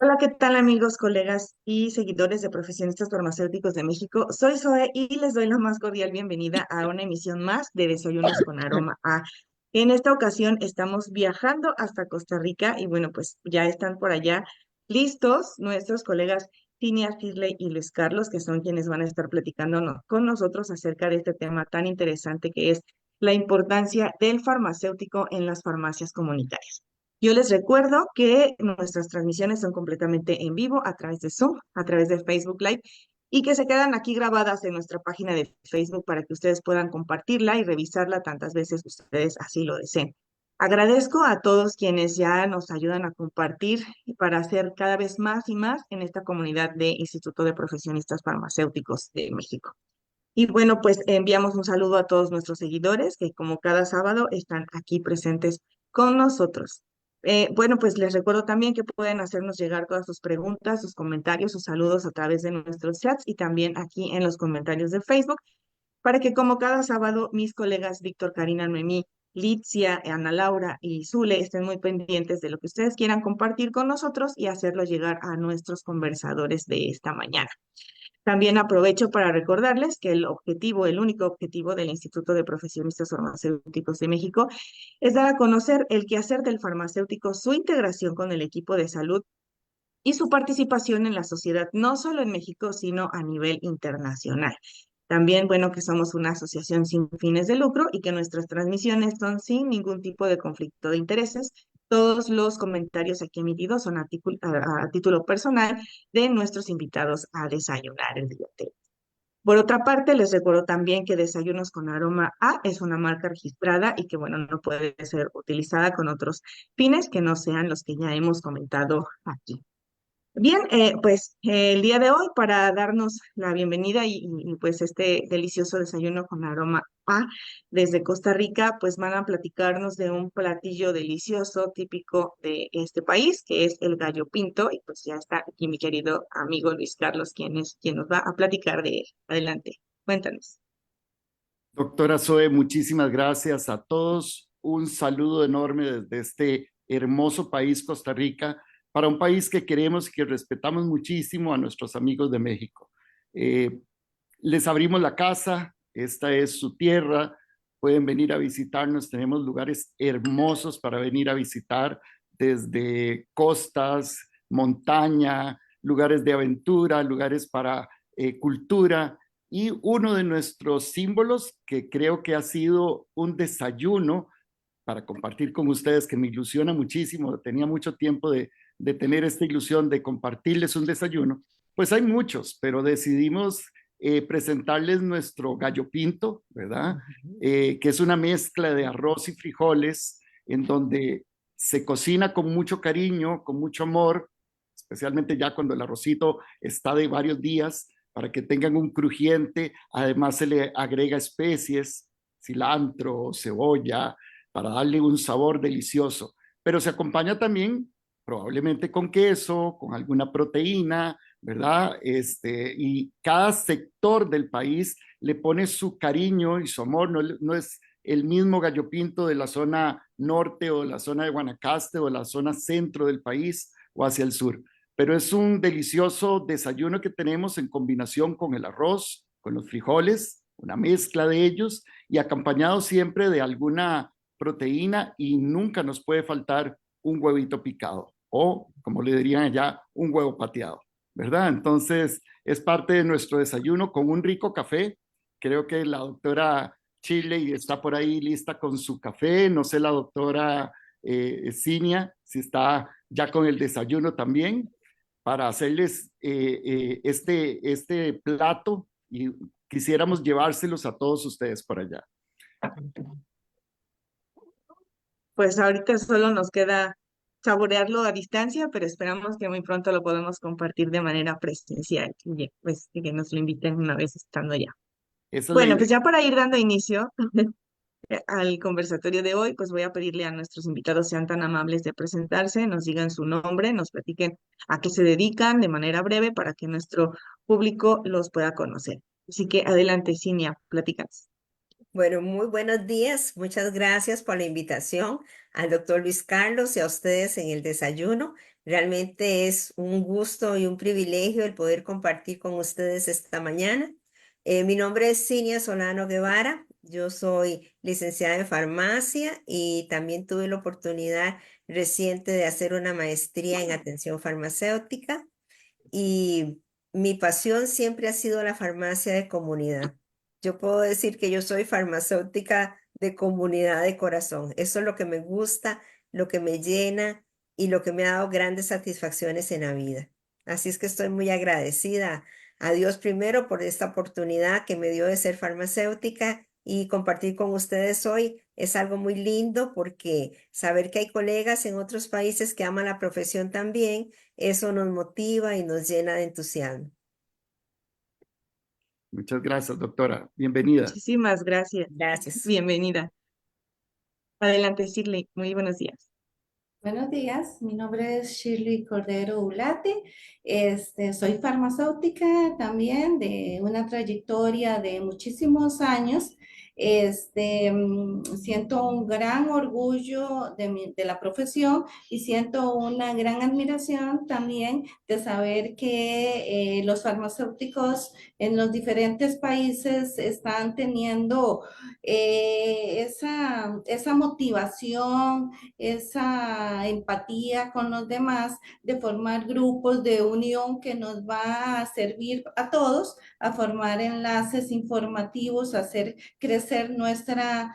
Hola, ¿qué tal amigos, colegas y seguidores de Profesionistas Farmacéuticos de México? Soy Zoe y les doy la más cordial bienvenida a una emisión más de Desayunos con Aroma A. En esta ocasión estamos viajando hasta Costa Rica y bueno, pues ya están por allá listos nuestros colegas Tinia, Shirley y Luis Carlos, que son quienes van a estar platicando con nosotros acerca de este tema tan interesante que es la importancia del farmacéutico en las farmacias comunitarias. Yo les recuerdo que nuestras transmisiones son completamente en vivo a través de Zoom, a través de Facebook Live y que se quedan aquí grabadas en nuestra página de Facebook para que ustedes puedan compartirla y revisarla tantas veces ustedes así lo deseen. Agradezco a todos quienes ya nos ayudan a compartir para hacer cada vez más y más en esta comunidad de Instituto de Profesionistas Farmacéuticos de México. Y bueno, pues enviamos un saludo a todos nuestros seguidores que como cada sábado están aquí presentes con nosotros. Bueno, pues les recuerdo también que pueden hacernos llegar todas sus preguntas, sus comentarios, sus saludos a través de nuestros chats y también aquí en los comentarios de Facebook, para que como cada sábado mis colegas Víctor, Karina, Noemí, Litzia, Ana Laura y Zule estén muy pendientes de lo que ustedes quieran compartir con nosotros y hacerlo llegar a nuestros conversadores de esta mañana. También aprovecho para recordarles que el único objetivo del Instituto de Profesionistas Farmacéuticos de México es dar a conocer el quehacer del farmacéutico, su integración con el equipo de salud y su participación en la sociedad, no solo en México, sino a nivel internacional. También, bueno, que somos una asociación sin fines de lucro y que nuestras transmisiones son sin ningún tipo de conflicto de intereses. Todos los comentarios aquí emitidos son a título personal de nuestros invitados a desayunar el día de hoy. Por otra parte, les recuerdo también que Desayunos con Aroma A es una marca registrada y que, bueno, no puede ser utilizada con otros fines que no sean los que ya hemos comentado aquí. Bien, pues el día de hoy para darnos la bienvenida pues este delicioso desayuno con aroma A desde Costa Rica, pues van a platicarnos de un platillo delicioso típico de este país, que es el gallo pinto, y pues ya está aquí mi querido amigo Luis Carlos, quien nos va a platicar de él. Adelante, cuéntanos. Doctora Zoe, muchísimas gracias a todos. Un saludo enorme desde este hermoso país, Costa Rica, para un país que queremos y que respetamos muchísimo a nuestros amigos de México. Eh, Les abrimos la casa, esta es su tierra, pueden venir a visitarnos, tenemos lugares hermosos para venir a visitar, desde costas, montaña, lugares de aventura, lugares para cultura. Y uno de nuestros símbolos, que creo que ha sido un desayuno para compartir con ustedes, que me ilusiona muchísimo, tenía mucho tiempo de tener esta ilusión de compartirles un desayuno, pues hay muchos, pero decidimos presentarles nuestro gallo pinto, ¿verdad? Que es una mezcla de arroz y frijoles en donde se cocina con mucho cariño, con mucho amor, especialmente ya cuando el arrocito está de varios días, para que tengan un crujiente. Además se le agrega especies, cilantro, cebolla, para darle un sabor delicioso. Pero se acompaña también probablemente con queso, con alguna proteína, ¿verdad? Y cada sector del país le pone su cariño y su amor, no es el mismo gallo pinto de la zona norte o la zona de Guanacaste o la zona centro del país o hacia el sur, pero es un delicioso desayuno que tenemos en combinación con el arroz, con los frijoles, una mezcla de ellos y acompañado siempre de alguna proteína, y nunca nos puede faltar un huevito picado o, como le dirían allá, un huevo pateado, ¿verdad? Entonces, es parte de nuestro desayuno con un rico café. Creo que la doctora Chile está por ahí lista con su café. No sé, la doctora Cinia, si está ya con el desayuno también, para hacerles este plato, y quisiéramos llevárselos a todos ustedes por allá. Pues ahorita solo nos queda saborearlo a distancia, pero esperamos que muy pronto lo podamos compartir de manera presencial, y pues que nos lo inviten una vez estando allá. Esa es la Bueno, pues idea. ya para ir dando inicio al conversatorio de hoy, pues voy a pedirle a nuestros invitados sean tan amables de presentarse, nos digan su nombre, nos platiquen a qué se dedican de manera breve para que nuestro público los pueda conocer. Así que adelante, Cinia, platícanos. Bueno, muy buenos días. Muchas gracias por la invitación al doctor Luis Carlos y a ustedes en el desayuno. Realmente es un gusto y un privilegio el poder compartir con ustedes esta mañana. Mi nombre es Cinia Solano Guevara. Yo soy licenciada en farmacia y también tuve la oportunidad reciente de hacer una maestría en atención farmacéutica. Y mi pasión siempre ha sido la farmacia de comunidad. Yo puedo decir que yo soy farmacéutica de comunidad de corazón. Eso es lo que me gusta, lo que me llena y lo que me ha dado grandes satisfacciones en la vida. Así es que estoy muy agradecida a Dios primero por esta oportunidad que me dio de ser farmacéutica y compartir con ustedes hoy. Es algo muy lindo porque saber que hay colegas en otros países que aman la profesión también, eso nos motiva y nos llena de entusiasmo. Muchas gracias, doctora. Bienvenida. Muchísimas gracias. Gracias. Bienvenida. Adelante, Shirley. Muy buenos días. Buenos días, mi nombre es Shirley Cordero Ulate. Soy farmacéutica también de una trayectoria de muchísimos años. Siento un gran orgullo de la profesión y siento una gran admiración también de saber que los farmacéuticos en los diferentes países están teniendo esa motivación, esa empatía con los demás, de formar grupos de unión que nos va a servir a todos, a formar enlaces informativos, a hacer crecer nuestra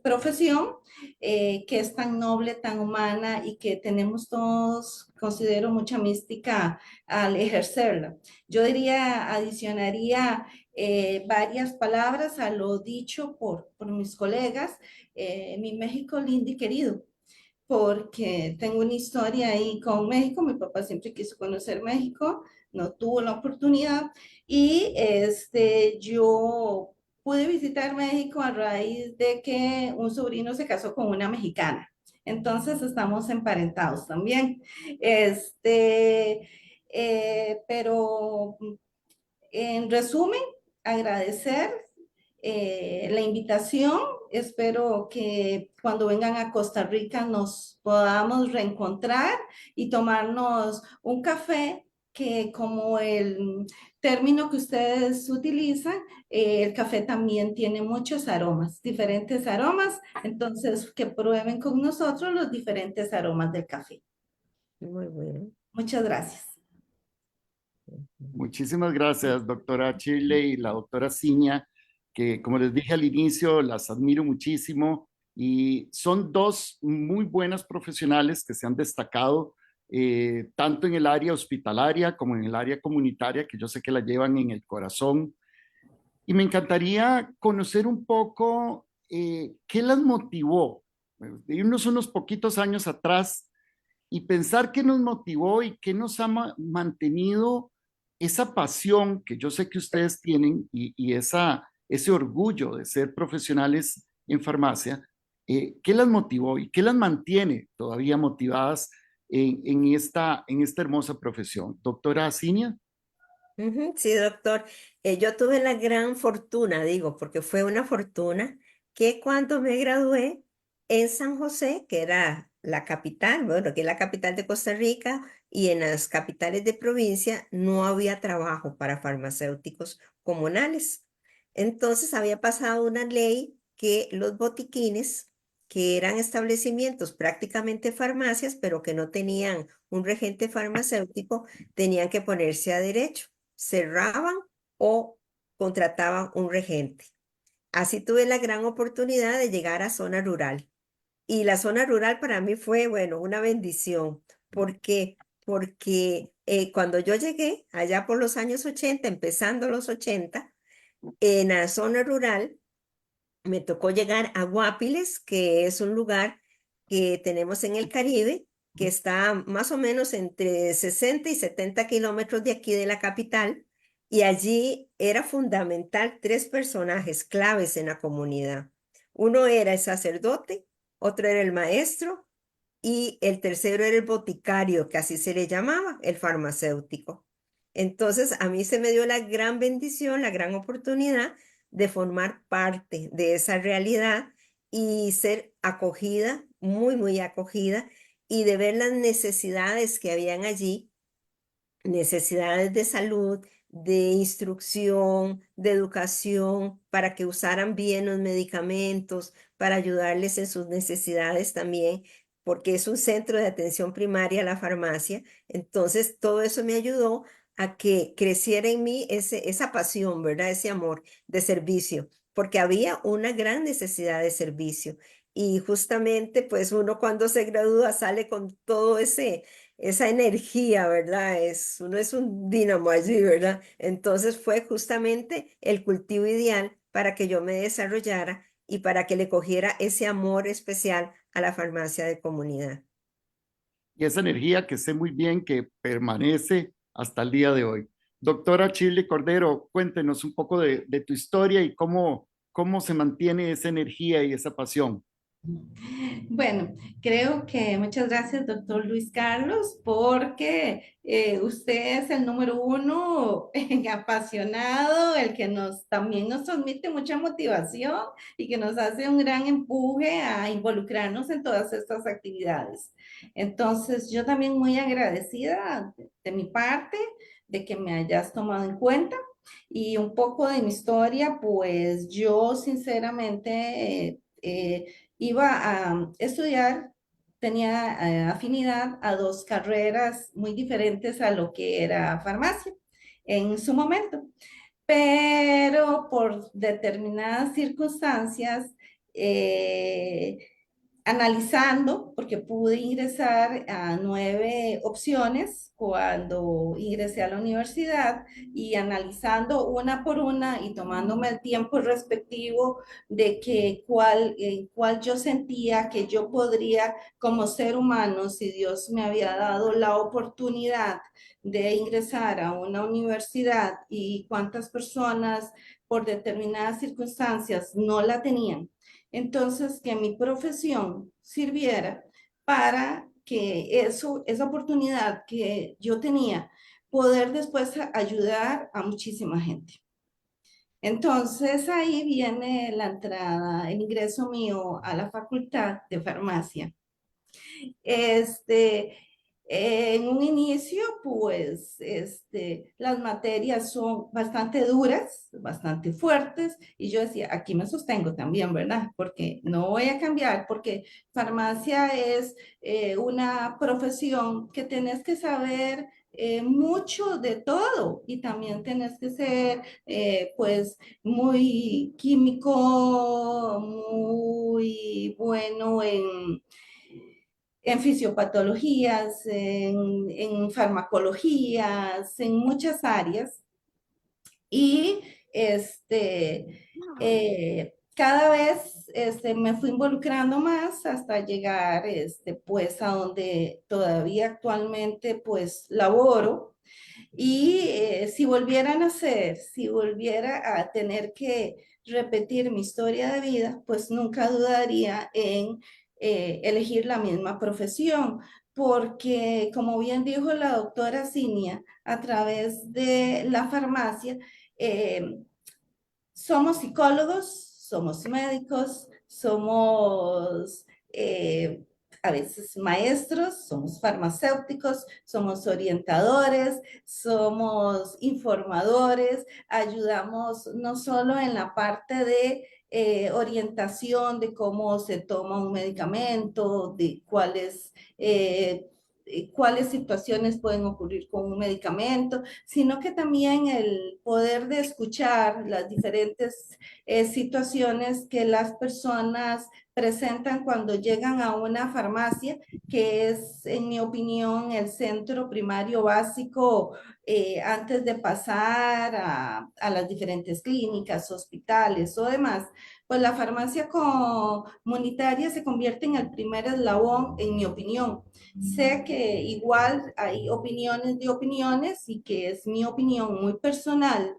profesión, que es tan noble, tan humana y que tenemos todos, considero, mucha mística al ejercerla. Yo diría, adicionaría varias palabras a lo dicho por mis colegas. Mi México lindo y querido, porque tengo una historia ahí con México. Mi papá siempre quiso conocer México, no tuvo la oportunidad y yo pude visitar México a raíz de que un sobrino se casó con una mexicana. Entonces estamos emparentados también. Pero en resumen, agradecer la invitación. Espero que cuando vengan a Costa Rica nos podamos reencontrar y tomarnos un café, que como el término que ustedes utilizan, el café también tiene muchos aromas, diferentes aromas, entonces que prueben con nosotros los diferentes aromas del café. Muy bueno. Muchas gracias. Muchísimas gracias, doctora Shirley y la doctora Ciña, que como les dije al inicio, las admiro muchísimo y son dos muy buenas profesionales que se han destacado tanto en el área hospitalaria como en el área comunitaria, que yo sé que la llevan en el corazón. Y me encantaría conocer un poco qué las motivó, de irnos unos poquitos años atrás y pensar qué nos motivó y qué nos ha mantenido esa pasión que yo sé que ustedes tienen y ese orgullo de ser profesionales en farmacia. ¿Qué las motivó y qué las mantiene todavía motivadas en esta hermosa profesión? Doctora Asinia. Sí, doctor. Yo tuve la gran fortuna, digo, porque fue una fortuna, que cuando me gradué en San José, que era la capital, bueno, que es la capital de Costa Rica, y en las capitales de provincia no había trabajo para farmacéuticos comunales. Entonces había pasado una ley que los botiquines, que eran establecimientos prácticamente farmacias, pero que no tenían un regente farmacéutico, tenían que ponerse a derecho, cerraban o contrataban un regente. Así tuve la gran oportunidad de llegar a zona rural. Y la zona rural para mí fue, bueno, una bendición. ¿Por qué? Porque cuando yo llegué allá por los años 80, empezando los 80, en la zona rural me tocó llegar a Guapiles, que es un lugar que tenemos en el Caribe, que está más o menos entre 60 y 70 kilómetros de aquí de la capital, y allí era fundamental tres personajes claves en la comunidad. Uno era el sacerdote, otro era el maestro y el tercero era el boticario, que así se le llamaba, el farmacéutico. Entonces, a mí se me dio la gran bendición, la gran oportunidad de formar parte de esa realidad y ser acogida, muy, muy acogida. y de ver las necesidades que habían allí, necesidades de salud, de instrucción, de educación, para que usaran bien los medicamentos, para ayudarles en sus necesidades también, porque es un centro de atención primaria la farmacia. Entonces, todo eso me ayudó a que creciera en mí esa pasión, ¿verdad? Ese amor de servicio, porque había una gran necesidad de servicio. Y justamente, pues uno cuando se gradúa sale con todo esa energía, ¿verdad? Uno es un dínamo allí, ¿verdad? Entonces fue justamente el cultivo ideal para que yo me desarrollara y para que le cogiera ese amor especial a la farmacia de comunidad. Y esa energía que sé muy bien que permanece hasta el día de hoy. Doctora Shirley Cordero, cuéntenos un poco de tu historia y cómo se mantiene esa energía y esa pasión. Bueno, creo que muchas gracias, doctor Luis Carlos, porque usted es el número uno apasionado, el que también nos transmite mucha motivación y que nos hace un gran empuje a involucrarnos en todas estas actividades. Entonces, yo también muy agradecida de mi parte de que me hayas tomado en cuenta. Y un poco de mi historia, pues yo sinceramente iba a estudiar, tenía afinidad a dos carreras muy diferentes a lo que era farmacia en su momento, pero por determinadas circunstancias, eh, analizando, porque pude ingresar a 9 opciones cuando ingresé a la universidad y analizando una por una y tomándome el tiempo respectivo de que cuál yo sentía que yo podría como ser humano, si Dios me había dado la oportunidad de ingresar a una universidad y cuántas personas por determinadas circunstancias no la tenían. Entonces, que mi profesión sirviera para que esa oportunidad que yo tenía, poder después ayudar a muchísima gente. Entonces, ahí viene la entrada, el ingreso mío a la facultad de farmacia. Este, en un inicio, pues, las materias son bastante duras, bastante fuertes, y yo decía, aquí me sostengo también, ¿verdad? Porque no voy a cambiar, porque farmacia es una profesión que tenés que saber mucho de todo y también tenés que ser, pues, muy químico, muy bueno en fisiopatologías, en farmacologías, en muchas áreas. Y cada vez me fui involucrando más hasta llegar pues a donde todavía actualmente pues laboro. Y si volviera a nacer, si volviera a tener que repetir mi historia de vida, pues nunca dudaría en elegir la misma profesión, porque como bien dijo la doctora Cinia, a través de la farmacia, eh, somos psicólogos, somos médicos, somos a veces maestros, somos farmacéuticos, somos orientadores, somos informadores, ayudamos no solo en la parte de orientación de cómo se toma un medicamento, de cuáles situaciones pueden ocurrir con un medicamento, sino que también el poder de escuchar las diferentes situaciones que las personas presentan cuando llegan a una farmacia, que es, en mi opinión, el centro primario básico antes de pasar a las diferentes clínicas, hospitales o demás. Pues la farmacia comunitaria se convierte en el primer eslabón, en mi opinión. Sé que igual hay opiniones de opiniones y que es mi opinión muy personal,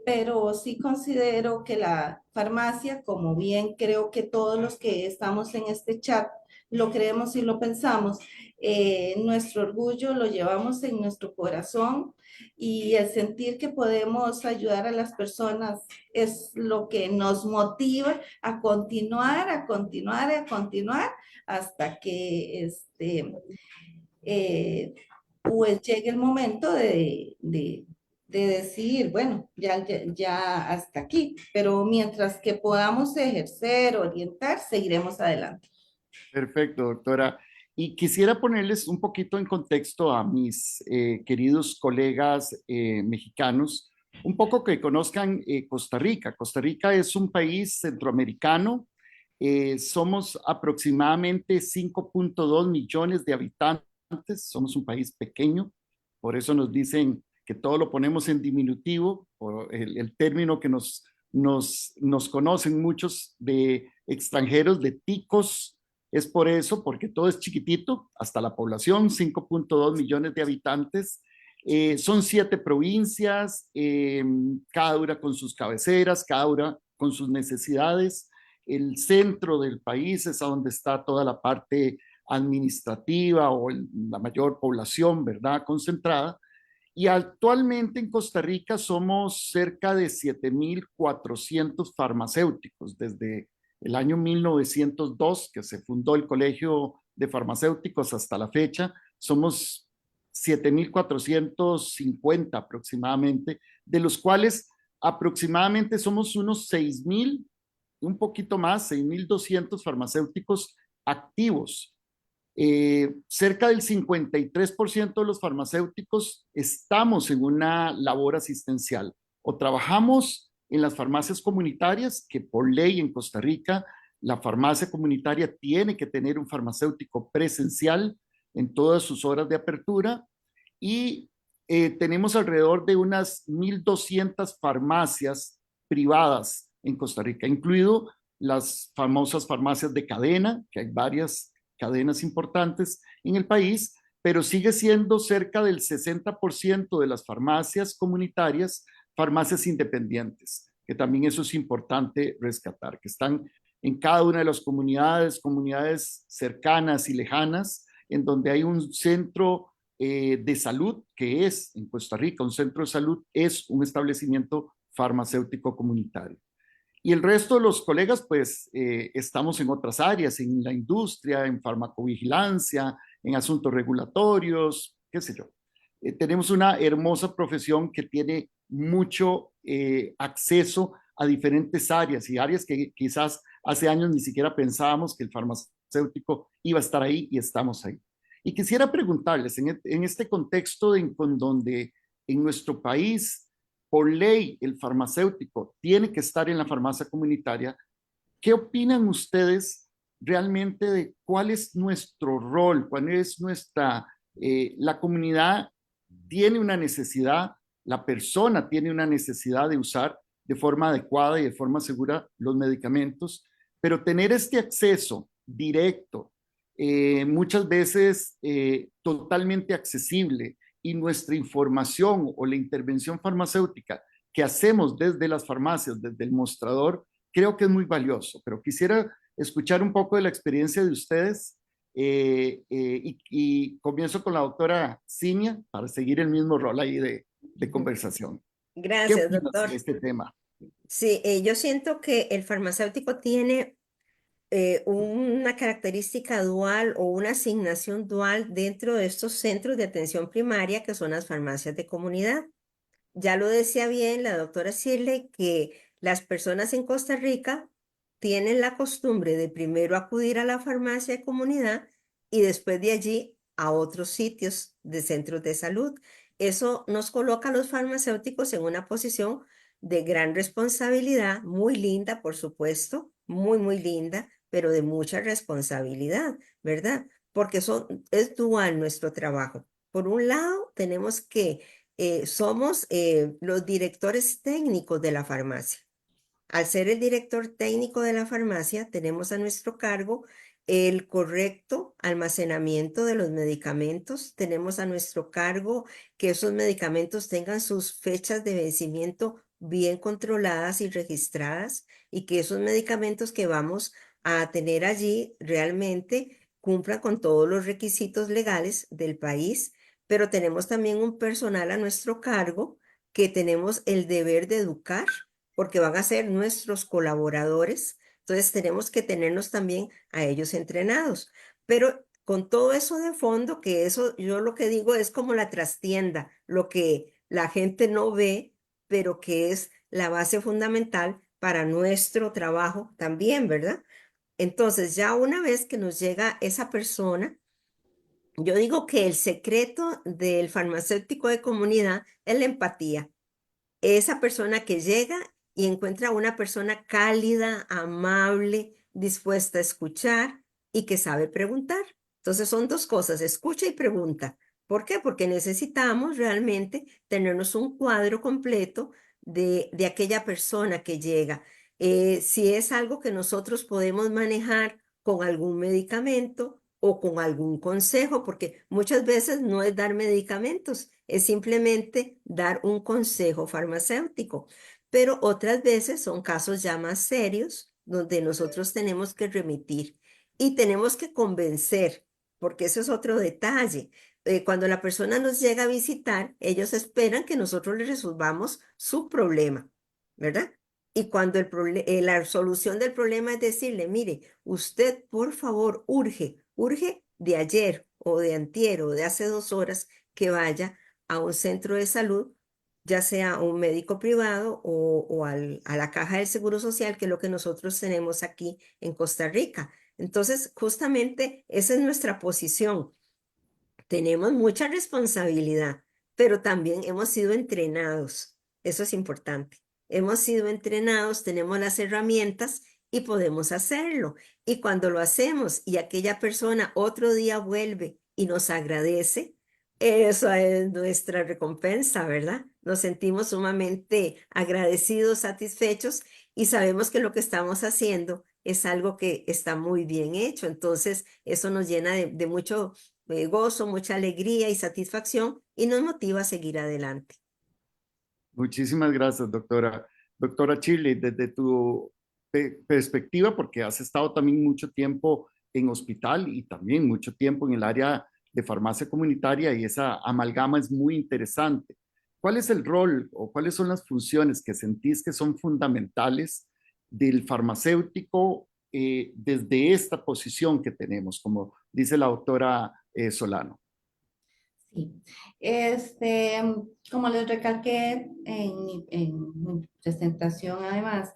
pero sí considero que la farmacia, como bien creo que todos los que estamos en este chat lo creemos y lo pensamos, Nuestro orgullo lo llevamos en nuestro corazón y el sentir que podemos ayudar a las personas es lo que nos motiva a continuar, a continuar, a continuar hasta que pues llegue el momento de decir, bueno, ya hasta aquí, pero mientras que podamos ejercer, orientar, seguiremos adelante. Perfecto, doctora. Y quisiera ponerles un poquito en contexto a mis queridos colegas mexicanos, un poco que conozcan Costa Rica. Costa Rica es un país centroamericano. Somos aproximadamente 5.2 millones de habitantes. Somos un país pequeño. Por eso nos dicen que todo lo ponemos en diminutivo, por el término que nos conocen muchos de extranjeros, de ticos. Es por eso, porque todo es chiquitito, hasta la población, 5.2 millones de habitantes. Son 7 provincias, cada una con sus cabeceras, cada una con sus necesidades. El centro del país es a donde está toda la parte administrativa o la mayor población, ¿verdad?, concentrada. Y actualmente en Costa Rica somos cerca de 7.400 farmacéuticos desde el año 1902, que se fundó el Colegio de Farmacéuticos, hasta la fecha. Somos 7.450 aproximadamente, de los cuales aproximadamente somos unos 6.000, un poquito más, 6.200 farmacéuticos activos. Cerca del 53% de los farmacéuticos estamos en una labor asistencial o trabajamos en las farmacias comunitarias, que por ley en Costa Rica la farmacia comunitaria tiene que tener un farmacéutico presencial en todas sus horas de apertura, y tenemos alrededor de unas 1.200 farmacias privadas en Costa Rica, incluido las famosas farmacias de cadena, que hay varias cadenas importantes en el país, pero sigue siendo cerca del 60% de las farmacias comunitarias, farmacias independientes, que también eso es importante rescatar, que están en cada una de las comunidades cercanas y lejanas, en donde hay un centro de salud, que es en Costa Rica, un centro de salud es un establecimiento farmacéutico comunitario. Y el resto de los colegas, pues, estamos en otras áreas, en la industria, en farmacovigilancia, en asuntos regulatorios, qué sé yo. Tenemos una hermosa profesión que tiene mucho acceso a diferentes áreas y áreas que quizás hace años ni siquiera pensábamos que el farmacéutico iba a estar ahí, y estamos ahí. Y quisiera preguntarles, en este contexto donde en nuestro país, por ley, el farmacéutico tiene que estar en la farmacia comunitaria, ¿qué opinan ustedes realmente de cuál es nuestro rol, cuál es la comunidad tiene una necesidad, la persona tiene una necesidad de usar de forma adecuada y de forma segura los medicamentos, pero tener este acceso directo, muchas veces totalmente accesible, y nuestra información o la intervención farmacéutica que hacemos desde las farmacias, desde el mostrador, creo que es muy valioso. Pero quisiera escuchar un poco de la experiencia de ustedes, y comienzo con la doctora Cinia para seguir el mismo rol ahí de conversación. ¿Qué Gracias, opinas doctor. de este tema? Sí, yo siento que el farmacéutico tiene una característica dual o una asignación dual dentro de estos centros de atención primaria que son las farmacias de comunidad. Ya lo decía bien la doctora Shirley, que las personas en Costa Rica tienen la costumbre de primero acudir a la farmacia de comunidad y después de allí a otros sitios de centros de salud. Eso nos coloca a los farmacéuticos en una posición de gran responsabilidad, muy linda, por supuesto, muy, muy linda, pero de mucha responsabilidad, ¿verdad? Porque es dual nuestro trabajo. Por un lado, tenemos que somos los directores técnicos de la farmacia. Al ser el director técnico de la farmacia, tenemos a nuestro cargo el correcto almacenamiento de los medicamentos. Tenemos a nuestro cargo que esos medicamentos tengan sus fechas de vencimiento bien controladas y registradas, y que esos medicamentos que vamos a tener allí realmente cumplan con todos los requisitos legales del país, pero tenemos también un personal a nuestro cargo que tenemos el deber de educar, porque van a ser nuestros colaboradores. Entonces tenemos que tenernos también a ellos entrenados. Pero con todo eso de fondo, que eso yo lo que digo es como la trastienda, lo que la gente no ve, pero que es la base fundamental para nuestro trabajo también, ¿verdad? Entonces, ya una vez que nos llega esa persona, yo digo que el secreto del farmacéutico de comunidad es la empatía. Esa persona que llega y encuentra a una persona cálida, amable, dispuesta a escuchar y que sabe preguntar. Entonces son dos cosas, escucha y pregunta. ¿Por qué? Porque necesitamos realmente tenernos un cuadro completo de aquella persona que llega. Si es algo que nosotros podemos manejar con algún medicamento o con algún consejo, porque muchas veces no es dar medicamentos, es simplemente dar un consejo farmacéutico. Pero otras veces son casos ya más serios donde nosotros tenemos que remitir y tenemos que convencer, porque eso es otro detalle. Cuando la persona nos llega a visitar, ellos esperan que nosotros le resolvamos su problema, ¿verdad? Y cuando la solución del problema es decirle, mire, usted por favor urge de ayer o de antier o de hace 2 horas que vaya a un centro de salud, ya sea un médico privado a la caja del Seguro Social, que es lo que nosotros tenemos aquí en Costa Rica. Entonces, justamente esa es nuestra posición. Tenemos mucha responsabilidad, pero también hemos sido entrenados. Eso es importante. Hemos sido entrenados, tenemos las herramientas y podemos hacerlo. Y cuando lo hacemos y aquella persona otro día vuelve y nos agradece, eso es nuestra recompensa, ¿verdad? Nos sentimos sumamente agradecidos, satisfechos y sabemos que lo que estamos haciendo es algo que está muy bien hecho. Entonces, eso nos llena de mucho gozo, mucha alegría y satisfacción y nos motiva a seguir adelante. Muchísimas gracias, doctora. Doctora Shirley, desde tu perspectiva, porque has estado también mucho tiempo en hospital y también mucho tiempo en el área de farmacia comunitaria y esa amalgama es muy interesante. ¿Cuál es el rol o cuáles son las funciones que sentís que son fundamentales del farmacéutico desde esta posición que tenemos, como dice la doctora Solano? Sí, como les recalqué en mi presentación, además,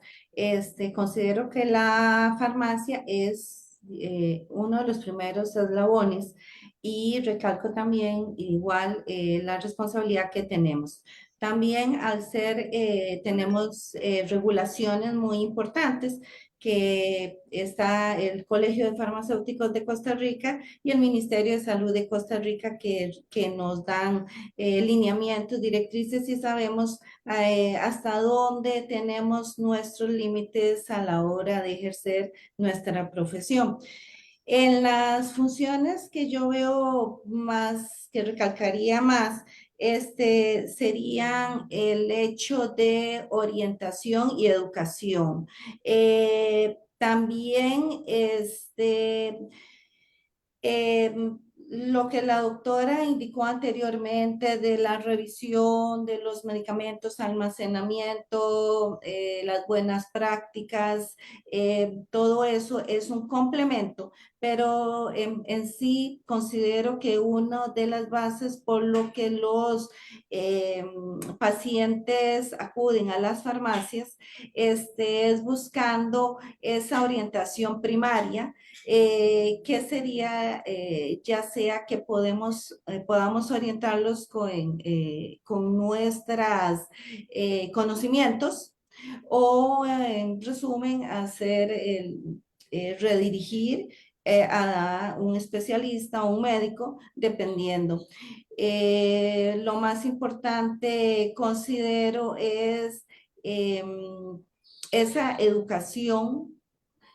considero que la farmacia es uno de los primeros eslabones y recalco también igual la responsabilidad que tenemos. También al ser, tenemos regulaciones muy importantes que está el Colegio de Farmacéuticos de Costa Rica y el Ministerio de Salud de Costa Rica que nos dan lineamientos, directrices y sabemos hasta dónde tenemos nuestros límites a la hora de ejercer nuestra profesión. En las funciones que yo veo más, que recalcaría más, serían el hecho de orientación y educación. También eh, lo que la doctora indicó anteriormente de la revisión de los medicamentos, almacenamiento, las buenas prácticas, todo eso es un complemento, pero en sí considero que una de las bases por lo que los pacientes acuden a las farmacias es buscando esa orientación primaria que sería ya sea que podamos orientarlos con nuestros conocimientos o en resumen hacer redirigir a un especialista o un médico dependiendo. Lo más importante considero es esa educación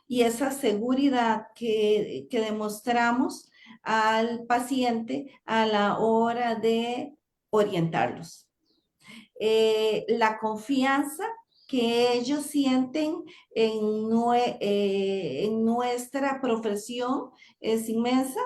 y esa seguridad que demostramos al paciente a la hora de orientarlos. La confianza que ellos sienten en nuestra profesión es inmensa,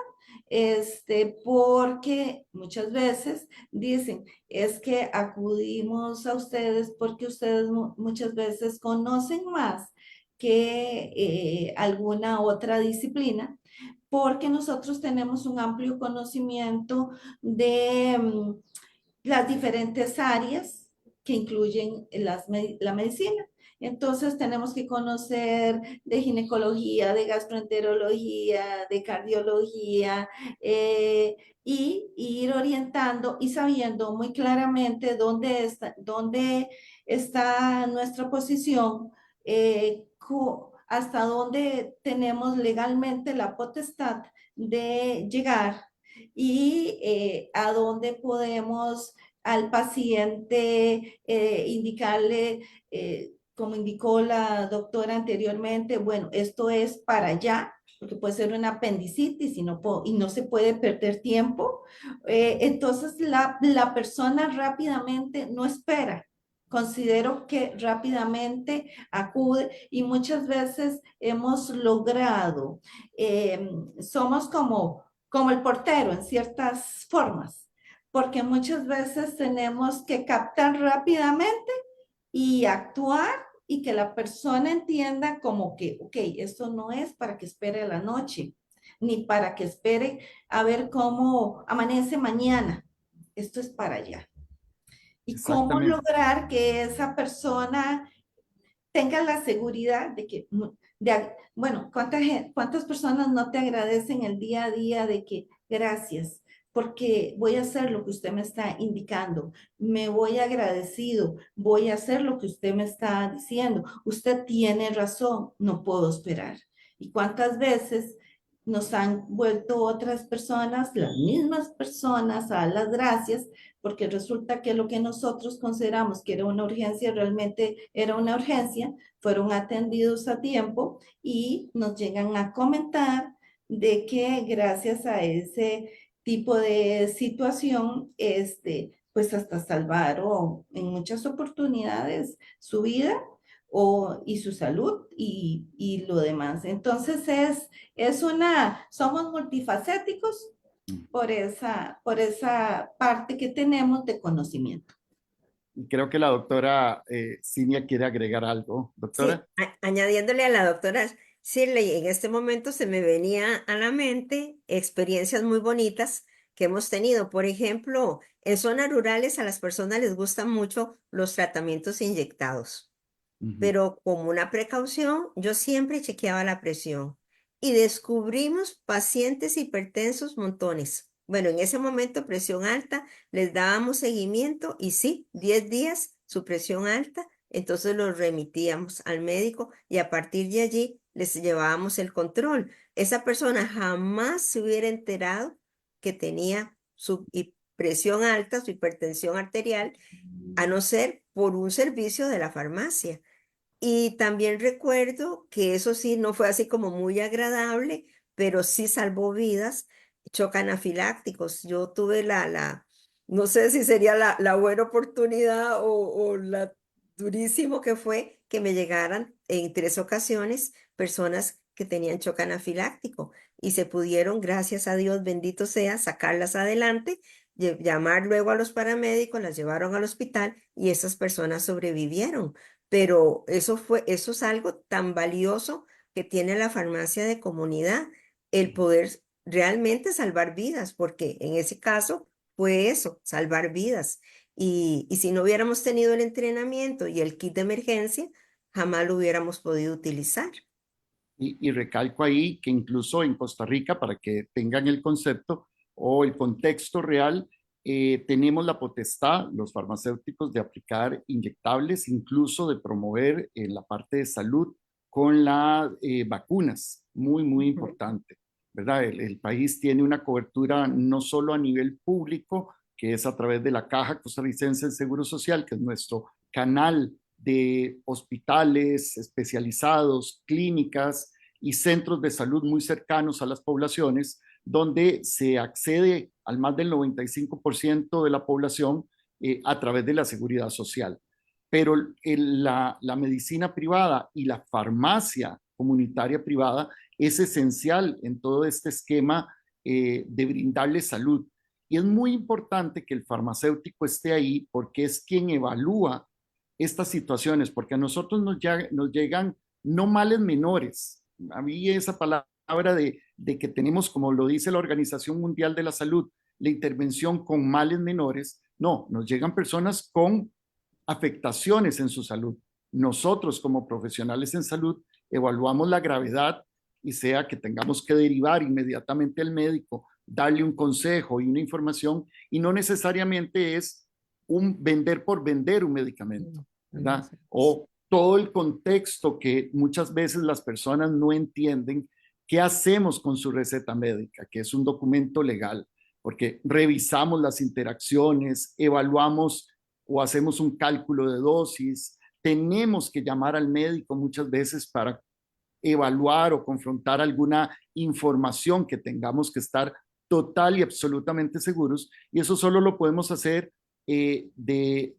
porque muchas veces dicen, es que acudimos a ustedes porque ustedes muchas veces conocen más que alguna otra disciplina, porque nosotros tenemos un amplio conocimiento de las diferentes áreas que incluyen la medicina. Entonces tenemos que conocer de ginecología, de gastroenterología, de cardiología, y ir orientando y sabiendo muy claramente dónde está nuestra posición, hasta dónde tenemos legalmente la potestad de llegar y a dónde podemos al paciente indicarle, como indicó la doctora anteriormente, bueno, esto es para allá, porque puede ser una apendicitis y no se puede perder tiempo. Entonces, la persona rápidamente no espera. Considero que rápidamente acude y muchas veces hemos logrado, somos como el portero en ciertas formas, porque muchas veces tenemos que captar rápidamente y actuar y que la persona entienda como que, ok, esto no es para que espere la noche, ni para que espere a ver cómo amanece mañana. Esto es para allá. Y cómo Exactamente. lograr que esa persona tenga la seguridad de que, bueno, ¿cuántas personas no te agradecen el día a día de que gracias, porque voy a hacer lo que usted me está indicando, me voy agradecido, voy a hacer lo que usted me está diciendo, usted tiene razón, no puedo esperar? ¿Y cuántas veces nos han vuelto otras personas, las mismas personas, a las gracias, porque resulta que lo que nosotros consideramos que era una urgencia, realmente era una urgencia, fueron atendidos a tiempo y nos llegan a comentar de que gracias a ese tipo de situación, pues hasta salvaron en muchas oportunidades su vida y su salud y lo demás. Entonces somos multifacéticos por esa parte que tenemos de conocimiento. Y creo que la doctora Cinia quiere agregar algo. Sí, Doctora. añadiéndole a la doctora Shirley, en este momento se me venía a la mente experiencias muy bonitas que hemos tenido. Por ejemplo, en zonas rurales a las personas les gustan mucho los tratamientos inyectados, Ujú. pero como una precaución, yo siempre chequeaba la presión y descubrimos pacientes hipertensos montones. Bueno, en ese momento presión alta, les dábamos seguimiento y sí, 10 días su presión alta, entonces los remitíamos al médico y a partir de allí les llevábamos el control. Esa persona jamás se hubiera enterado que tenía su presión alta, su hipertensión arterial, a no ser por un servicio de la farmacia. Y también recuerdo que eso sí, no fue así como muy agradable, pero sí salvó vidas, shock anafilácticos. Yo tuve no sé si sería la buena oportunidad o la durísimo que fue que me llegaran en 3 ocasiones personas que tenían shock anafiláctico y se pudieron, gracias a Dios, bendito sea, sacarlas adelante, llamar luego a los paramédicos, las llevaron al hospital y esas personas sobrevivieron. Pero eso es algo tan valioso que tiene la farmacia de comunidad, el poder realmente salvar vidas, porque en ese caso fue eso, salvar vidas. Y si no hubiéramos tenido el entrenamiento y el kit de emergencia, jamás lo hubiéramos podido utilizar. Y recalco ahí que incluso en Costa Rica, para que tengan el concepto o el contexto real, tenemos la potestad, los farmacéuticos, de aplicar inyectables, incluso de promover en la parte de salud con las vacunas, muy, muy importante, ¿verdad? El país tiene una cobertura no solo a nivel público, que es a través de la Caja Costarricense del Seguro Social, que es nuestro canal de hospitales especializados, clínicas y centros de salud muy cercanos a las poblaciones, donde se accede al más del 95% de la población a través de la seguridad social. pero la medicina privada y la farmacia comunitaria privada es esencial en todo este esquema de brindarle salud. Y es muy importante que el farmacéutico esté ahí porque es quien evalúa estas situaciones, porque a nosotros nos llegan no males menores. A mí esa palabra de que tenemos, como lo dice la Organización Mundial de la Salud, la intervención con males menores, no, nos llegan personas con afectaciones en su salud. Nosotros como profesionales en salud evaluamos la gravedad y sea que tengamos que derivar inmediatamente al médico, darle un consejo y una información y no necesariamente es un vender por vender un medicamento, ¿verdad? O todo el contexto que muchas veces las personas no entienden. ¿Qué hacemos con su receta médica? Que es un documento legal, porque revisamos las interacciones, evaluamos o hacemos un cálculo de dosis, tenemos que llamar al médico muchas veces para evaluar o confrontar alguna información que tengamos que estar total y absolutamente seguros, y eso solo lo podemos hacer de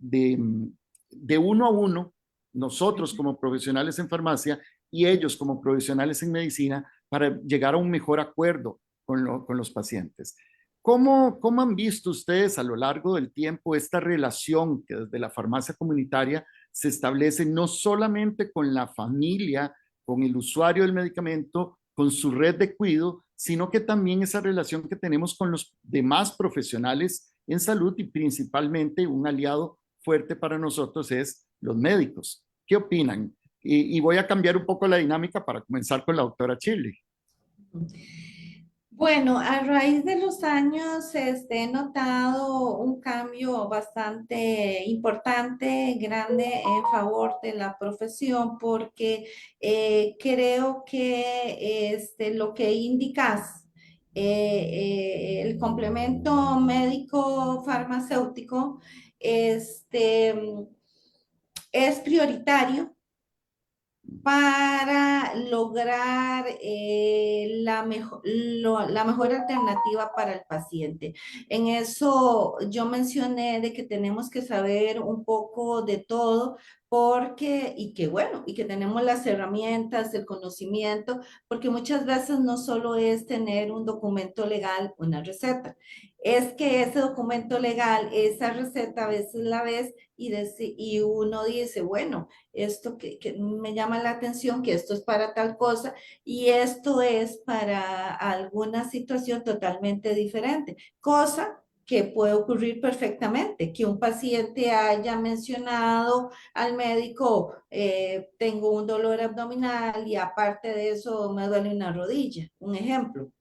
uno a uno, nosotros como profesionales en farmacia y ellos como profesionales en medicina, para llegar a un mejor acuerdo con los pacientes. ¿Cómo han visto ustedes a lo largo del tiempo esta relación que desde la farmacia comunitaria se establece no solamente con la familia, con el usuario del medicamento, con su red de cuidado, sino que también esa relación que tenemos con los demás profesionales en salud y principalmente un aliado fuerte para nosotros es los médicos? ¿Qué opinan? Y voy a cambiar un poco la dinámica para comenzar con la doctora Shirley. Bueno, a raíz de los años he notado un cambio bastante importante, grande en favor de la profesión, porque creo que lo que indicas, el complemento médico farmacéutico, es prioritario para lograr la mejor alternativa para el paciente. En eso yo mencioné de que tenemos que saber un poco de todo y que tenemos las herramientas, el conocimiento, porque muchas veces no solo es tener un documento legal, una receta, es que ese documento legal, esa receta a veces la ves y uno dice, bueno, esto que me llama la atención, que esto es para tal cosa y esto es para alguna situación totalmente diferente, cosa que puede ocurrir perfectamente, que un paciente haya mencionado al médico, tengo un dolor abdominal y aparte de eso me duele una rodilla, un ejemplo.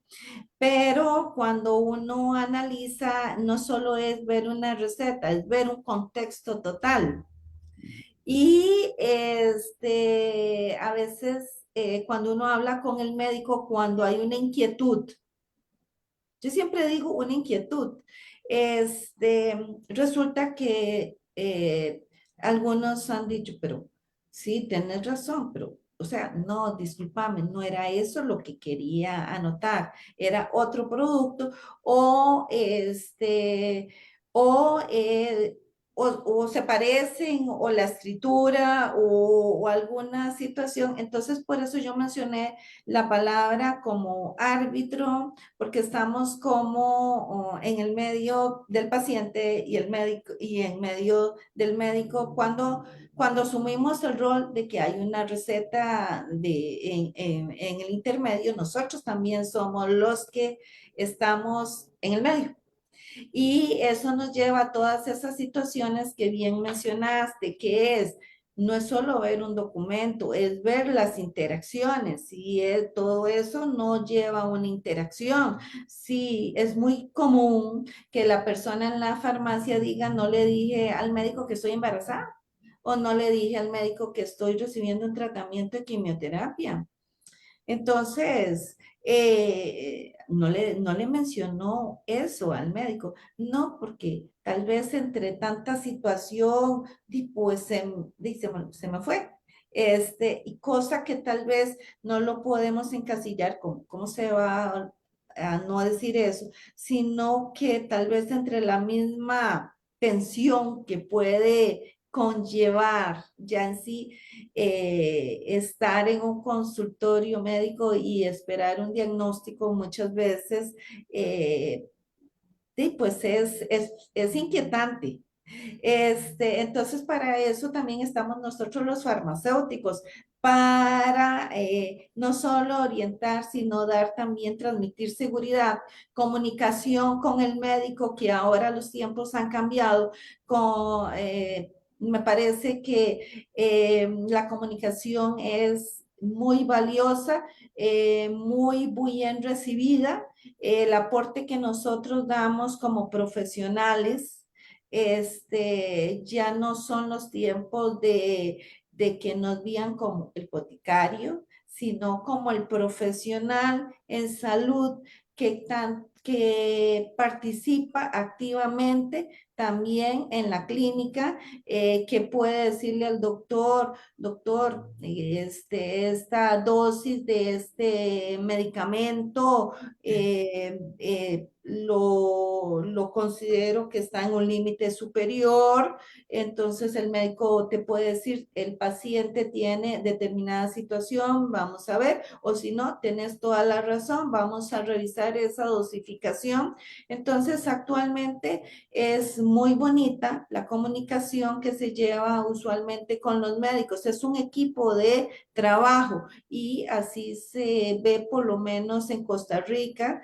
Pero cuando uno analiza, no solo es ver una receta, es ver un contexto total. Y a veces cuando uno habla con el médico, cuando hay una inquietud, yo siempre digo una inquietud, resulta que algunos han dicho, pero sí, tienes razón, pero, o sea, no, discúlpame, no era eso lo que quería anotar, era otro producto o o, eh, o se parecen, o la escritura, o alguna situación. Entonces, por eso yo mencioné la palabra como árbitro, porque estamos como en el medio del paciente y el médico, y en medio del médico, cuando asumimos el rol de que hay una receta en el intermedio, nosotros también somos los que estamos en el medio. Y eso nos lleva a todas esas situaciones que bien mencionaste, que no es solo ver un documento, es ver las interacciones. Y todo eso no lleva a una interacción. Sí, es muy común que la persona en la farmacia diga, no le dije al médico que estoy embarazada, o no le dije al médico que estoy recibiendo un tratamiento de quimioterapia. Entonces, no le mencionó eso al médico, no, porque tal vez entre tanta situación, pues dice, bueno, se me fue. Y cosa que tal vez no lo podemos encasillar, ¿cómo se va a no decir eso? Sino que tal vez entre la misma tensión que puede conllevar ya en sí estar en un consultorio médico y esperar un diagnóstico muchas veces, sí, pues es inquietante. Entonces, para eso también estamos nosotros los farmacéuticos, para no solo orientar, sino dar también, transmitir seguridad, comunicación con el médico, que ahora los tiempos han cambiado, me parece que la comunicación es muy valiosa, muy bien recibida. El aporte que nosotros damos como profesionales, ya no son los tiempos de que nos vean como el boticario, sino como el profesional en salud que participa activamente también en la clínica, que puede decirle al doctor, doctor, esta dosis de este medicamento lo considero que está en un límite superior. Entonces el médico te puede decir, el paciente tiene determinada situación, vamos a ver, o si no, tienes toda la razón, vamos a revisar esa dosificación. Entonces actualmente es muy bonita la comunicación que se lleva usualmente con los médicos. Es un equipo de trabajo y así se ve por lo menos en Costa Rica.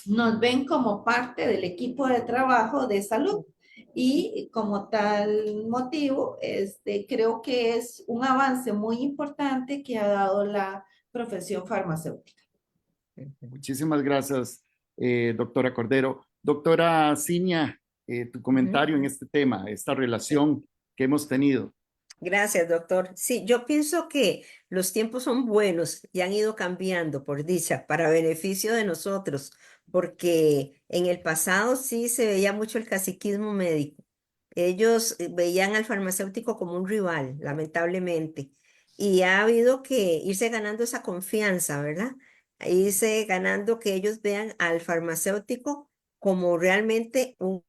Nos ven como parte del equipo de trabajo de salud. Y como tal motivo, creo que es un avance muy importante que ha dado la profesión farmacéutica. Muchísimas gracias, doctora Cordero. Doctora Ciña, tu comentario en este tema, esta relación que hemos tenido. Gracias, doctor. Sí, yo pienso que los tiempos son buenos y han ido cambiando, por dicha, para beneficio de nosotros, porque en el pasado sí se veía mucho el caciquismo médico. Ellos veían al farmacéutico como un rival, lamentablemente, y ha habido que irse ganando esa confianza, ¿verdad? Irse ganando que ellos vean al farmacéutico como realmente un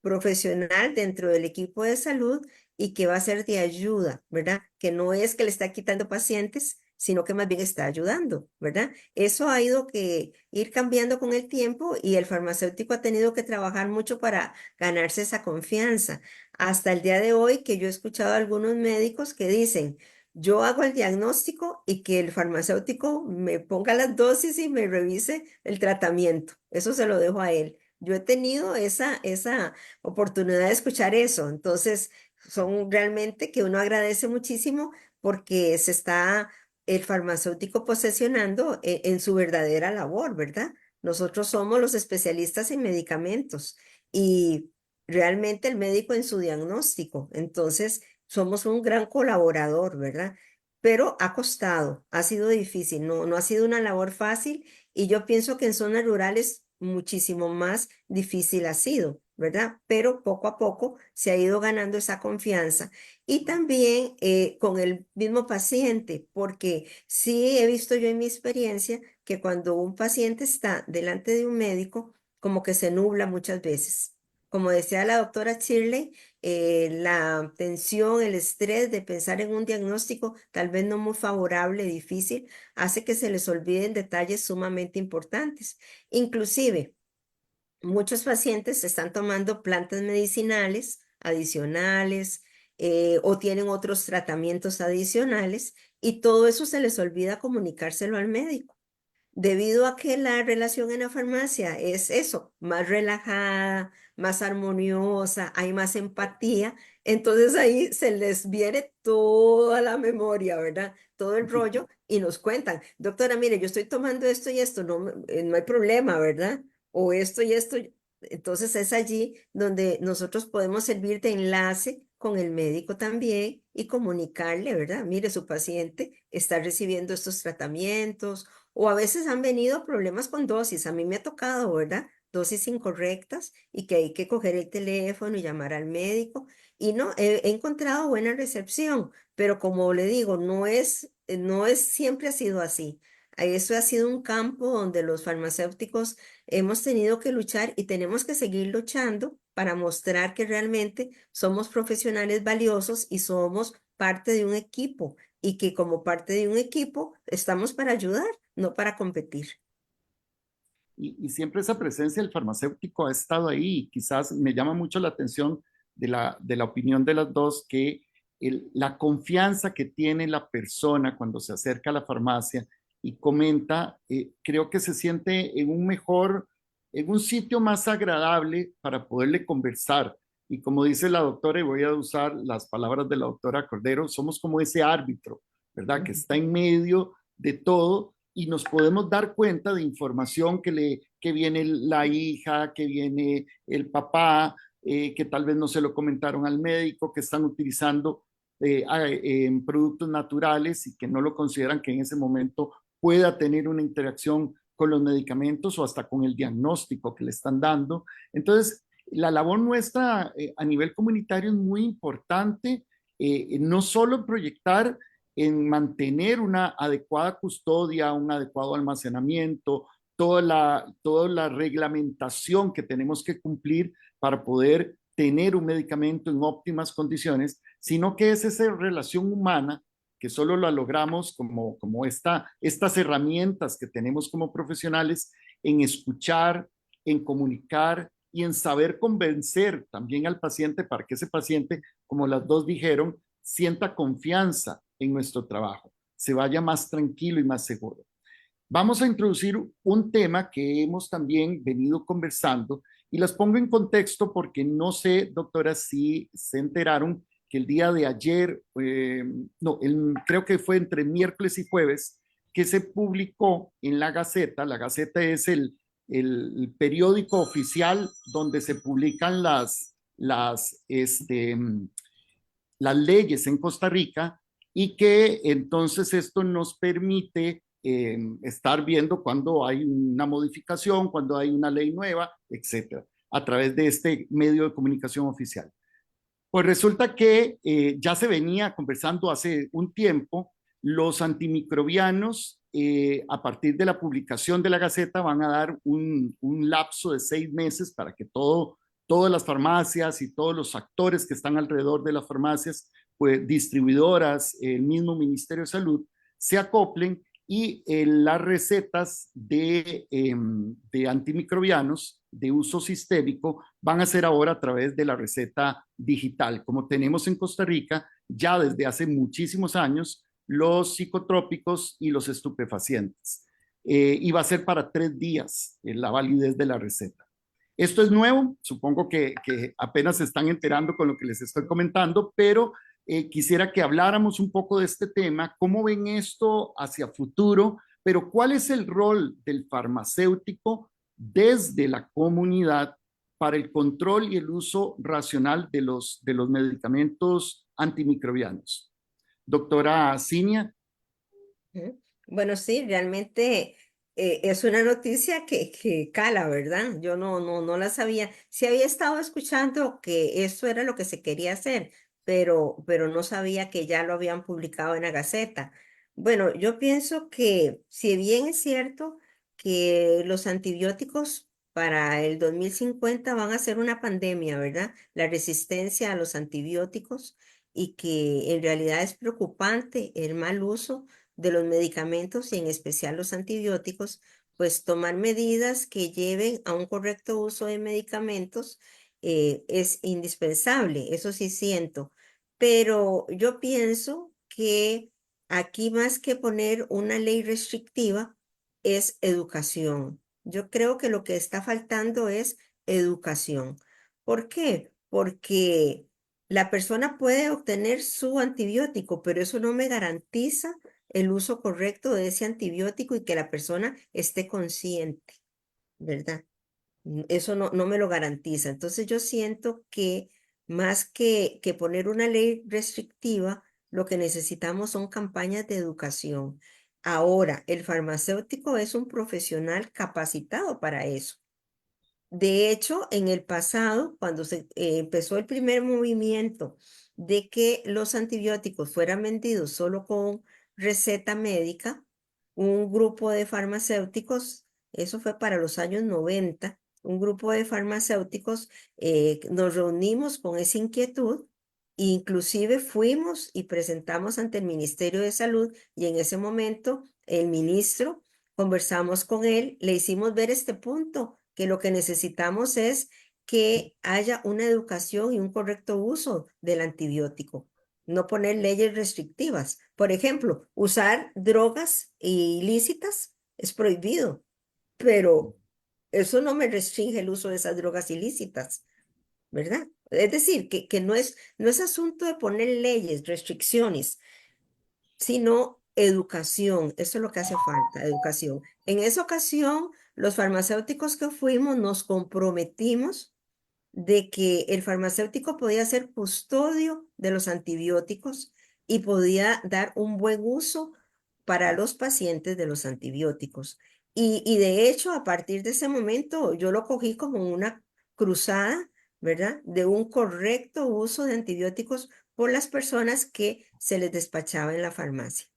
profesional dentro del equipo de salud y que va a ser de ayuda, ¿verdad? Que no es que le está quitando pacientes, sino que más bien está ayudando, ¿verdad? Eso ha ido que ir cambiando con el tiempo y el farmacéutico ha tenido que trabajar mucho para ganarse esa confianza. Hasta el día de hoy que yo he escuchado a algunos médicos que dicen, yo hago el diagnóstico y que el farmacéutico me ponga las dosis y me revise el tratamiento. Eso se lo dejo a él. Yo he tenido esa oportunidad de escuchar eso. Entonces, son realmente que uno agradece muchísimo porque se está el farmacéutico posesionando en su verdadera labor, ¿verdad? Nosotros somos los especialistas en medicamentos y realmente el médico en su diagnóstico. Entonces, somos un gran colaborador, ¿verdad? Pero ha costado, ha sido difícil, no ha sido una labor fácil y yo pienso que en zonas rurales muchísimo más difícil ha sido, ¿verdad? Pero poco a poco se ha ido ganando esa confianza y también con el mismo paciente, porque sí he visto yo en mi experiencia que cuando un paciente está delante de un médico, como que se nubla muchas veces. Como decía la doctora Shirley, la tensión, el estrés de pensar en un diagnóstico tal vez no muy favorable, difícil, hace que se les olviden detalles sumamente importantes. Inclusive, muchos pacientes están tomando plantas medicinales adicionales o tienen otros tratamientos adicionales y todo eso se les olvida comunicárselo al médico. Debido a que la relación en la farmacia es eso, más relajada, más armoniosa, hay más empatía, entonces ahí se les viene toda la memoria, ¿verdad? Todo el rollo y nos cuentan, doctora, mire, yo estoy tomando esto y esto, no hay problema, ¿verdad? O esto y esto. Entonces es allí donde nosotros podemos servir de enlace con el médico también y comunicarle, ¿verdad? Mire, su paciente está recibiendo estos tratamientos o a veces han venido problemas con dosis. A mí me ha tocado, ¿verdad? Dosis incorrectas y que hay que coger el teléfono y llamar al médico. Y no, he encontrado buena recepción, pero como le digo, no es siempre ha sido así. Eso ha sido un campo donde los farmacéuticos hemos tenido que luchar y tenemos que seguir luchando para mostrar que realmente somos profesionales valiosos y somos parte de un equipo y que como parte de un equipo estamos para ayudar, no para competir. Y siempre esa presencia del farmacéutico ha estado ahí. Y quizás me llama mucho la atención de la opinión de las dos, que la confianza que tiene la persona cuando se acerca a la farmacia y comenta, creo que se siente en un sitio más agradable para poderle conversar. Y como dice la doctora, y voy a usar las palabras de la doctora Cordero, somos como ese árbitro, ¿verdad? Que está en medio de todo y nos podemos dar cuenta de información que viene la hija, que viene el papá, que tal vez no se lo comentaron al médico, que están utilizando productos naturales y que no lo consideran que en ese momento pueda tener una interacción con los medicamentos o hasta con el diagnóstico que le están dando. Entonces, la labor nuestra a nivel comunitario es muy importante, no solo proyectar en mantener una adecuada custodia, un adecuado almacenamiento, toda la reglamentación que tenemos que cumplir para poder tener un medicamento en óptimas condiciones, sino que es esa relación humana que solo la logramos como estas herramientas que tenemos como profesionales en escuchar, en comunicar y en saber convencer también al paciente para que ese paciente, como las dos dijeron, sienta confianza en nuestro trabajo, se vaya más tranquilo y más seguro. Vamos a introducir un tema que hemos también venido conversando y las pongo en contexto porque no sé, doctora, si se enteraron que el día de ayer, creo que fue entre miércoles y jueves, que se publicó en la Gaceta es el periódico oficial donde se publican las leyes en Costa Rica y que entonces esto nos permite estar viendo cuando hay una modificación, cuando hay una ley nueva, etcétera, a través de este medio de comunicación oficial. Pues resulta que ya se venía conversando hace un tiempo, los antimicrobianos, a partir de la publicación de la Gaceta, van a dar un lapso de 6 meses para que todas las farmacias y todos los actores que están alrededor de las farmacias, pues distribuidoras, el mismo Ministerio de Salud, se acoplen y las recetas de antimicrobianos de uso sistémico van a ser ahora a través de la receta digital, como tenemos en Costa Rica ya desde hace muchísimos años los psicotrópicos y los estupefacientes. Y va a ser para 3 días la validez de la receta. Esto es nuevo, supongo que apenas se están enterando con lo que les estoy comentando, pero quisiera que habláramos un poco de este tema, cómo ven esto hacia futuro, pero cuál es el rol del farmacéutico desde la comunidad para el control y el uso racional de los medicamentos antimicrobianos. Doctora Cinia. Bueno, sí, realmente es una noticia que cala, ¿verdad? Yo no la sabía. Sí había estado escuchando que eso era lo que se quería hacer, pero no sabía que ya lo habían publicado en la Gaceta. Bueno, yo pienso que si bien es cierto que los antibióticos para el 2050 van a ser una pandemia, ¿verdad? La resistencia a los antibióticos y que en realidad es preocupante el mal uso de los medicamentos y en especial los antibióticos, pues tomar medidas que lleven a un correcto uso de medicamentos es indispensable, eso sí siento. Pero yo pienso que aquí más que poner una ley restrictiva es educación. Yo creo que lo que está faltando es educación. ¿Por qué? Porque la persona puede obtener su antibiótico, pero eso no me garantiza el uso correcto de ese antibiótico y que la persona esté consciente, ¿verdad? Eso no me lo garantiza. Entonces yo siento que más que poner una ley restrictiva, lo que necesitamos son campañas de educación. Ahora, el farmacéutico es un profesional capacitado para eso. De hecho, en el pasado, cuando se empezó el primer movimiento de que los antibióticos fueran vendidos solo con receta médica, un grupo de farmacéuticos, eso fue para los años 90, un grupo de farmacéuticos, nos reunimos con esa inquietud, inclusive fuimos y presentamos ante el Ministerio de Salud y en ese momento el ministro, conversamos con él, le hicimos ver este punto, que lo que necesitamos es que haya una educación y un correcto uso del antibiótico, no poner leyes restrictivas. Por ejemplo, usar drogas ilícitas es prohibido, pero eso no me restringe el uso de esas drogas ilícitas, ¿verdad? Es decir, que no es asunto de poner leyes, restricciones, sino educación. Eso es lo que hace falta, educación. En esa ocasión, los farmacéuticos que fuimos nos comprometimos de que el farmacéutico podía ser custodio de los antibióticos y podía dar un buen uso para los pacientes de los antibióticos. Y de hecho, a partir de ese momento, yo lo cogí como una cruzada, ¿verdad? De un correcto uso de antibióticos por las personas que se les despachaba en la farmacia.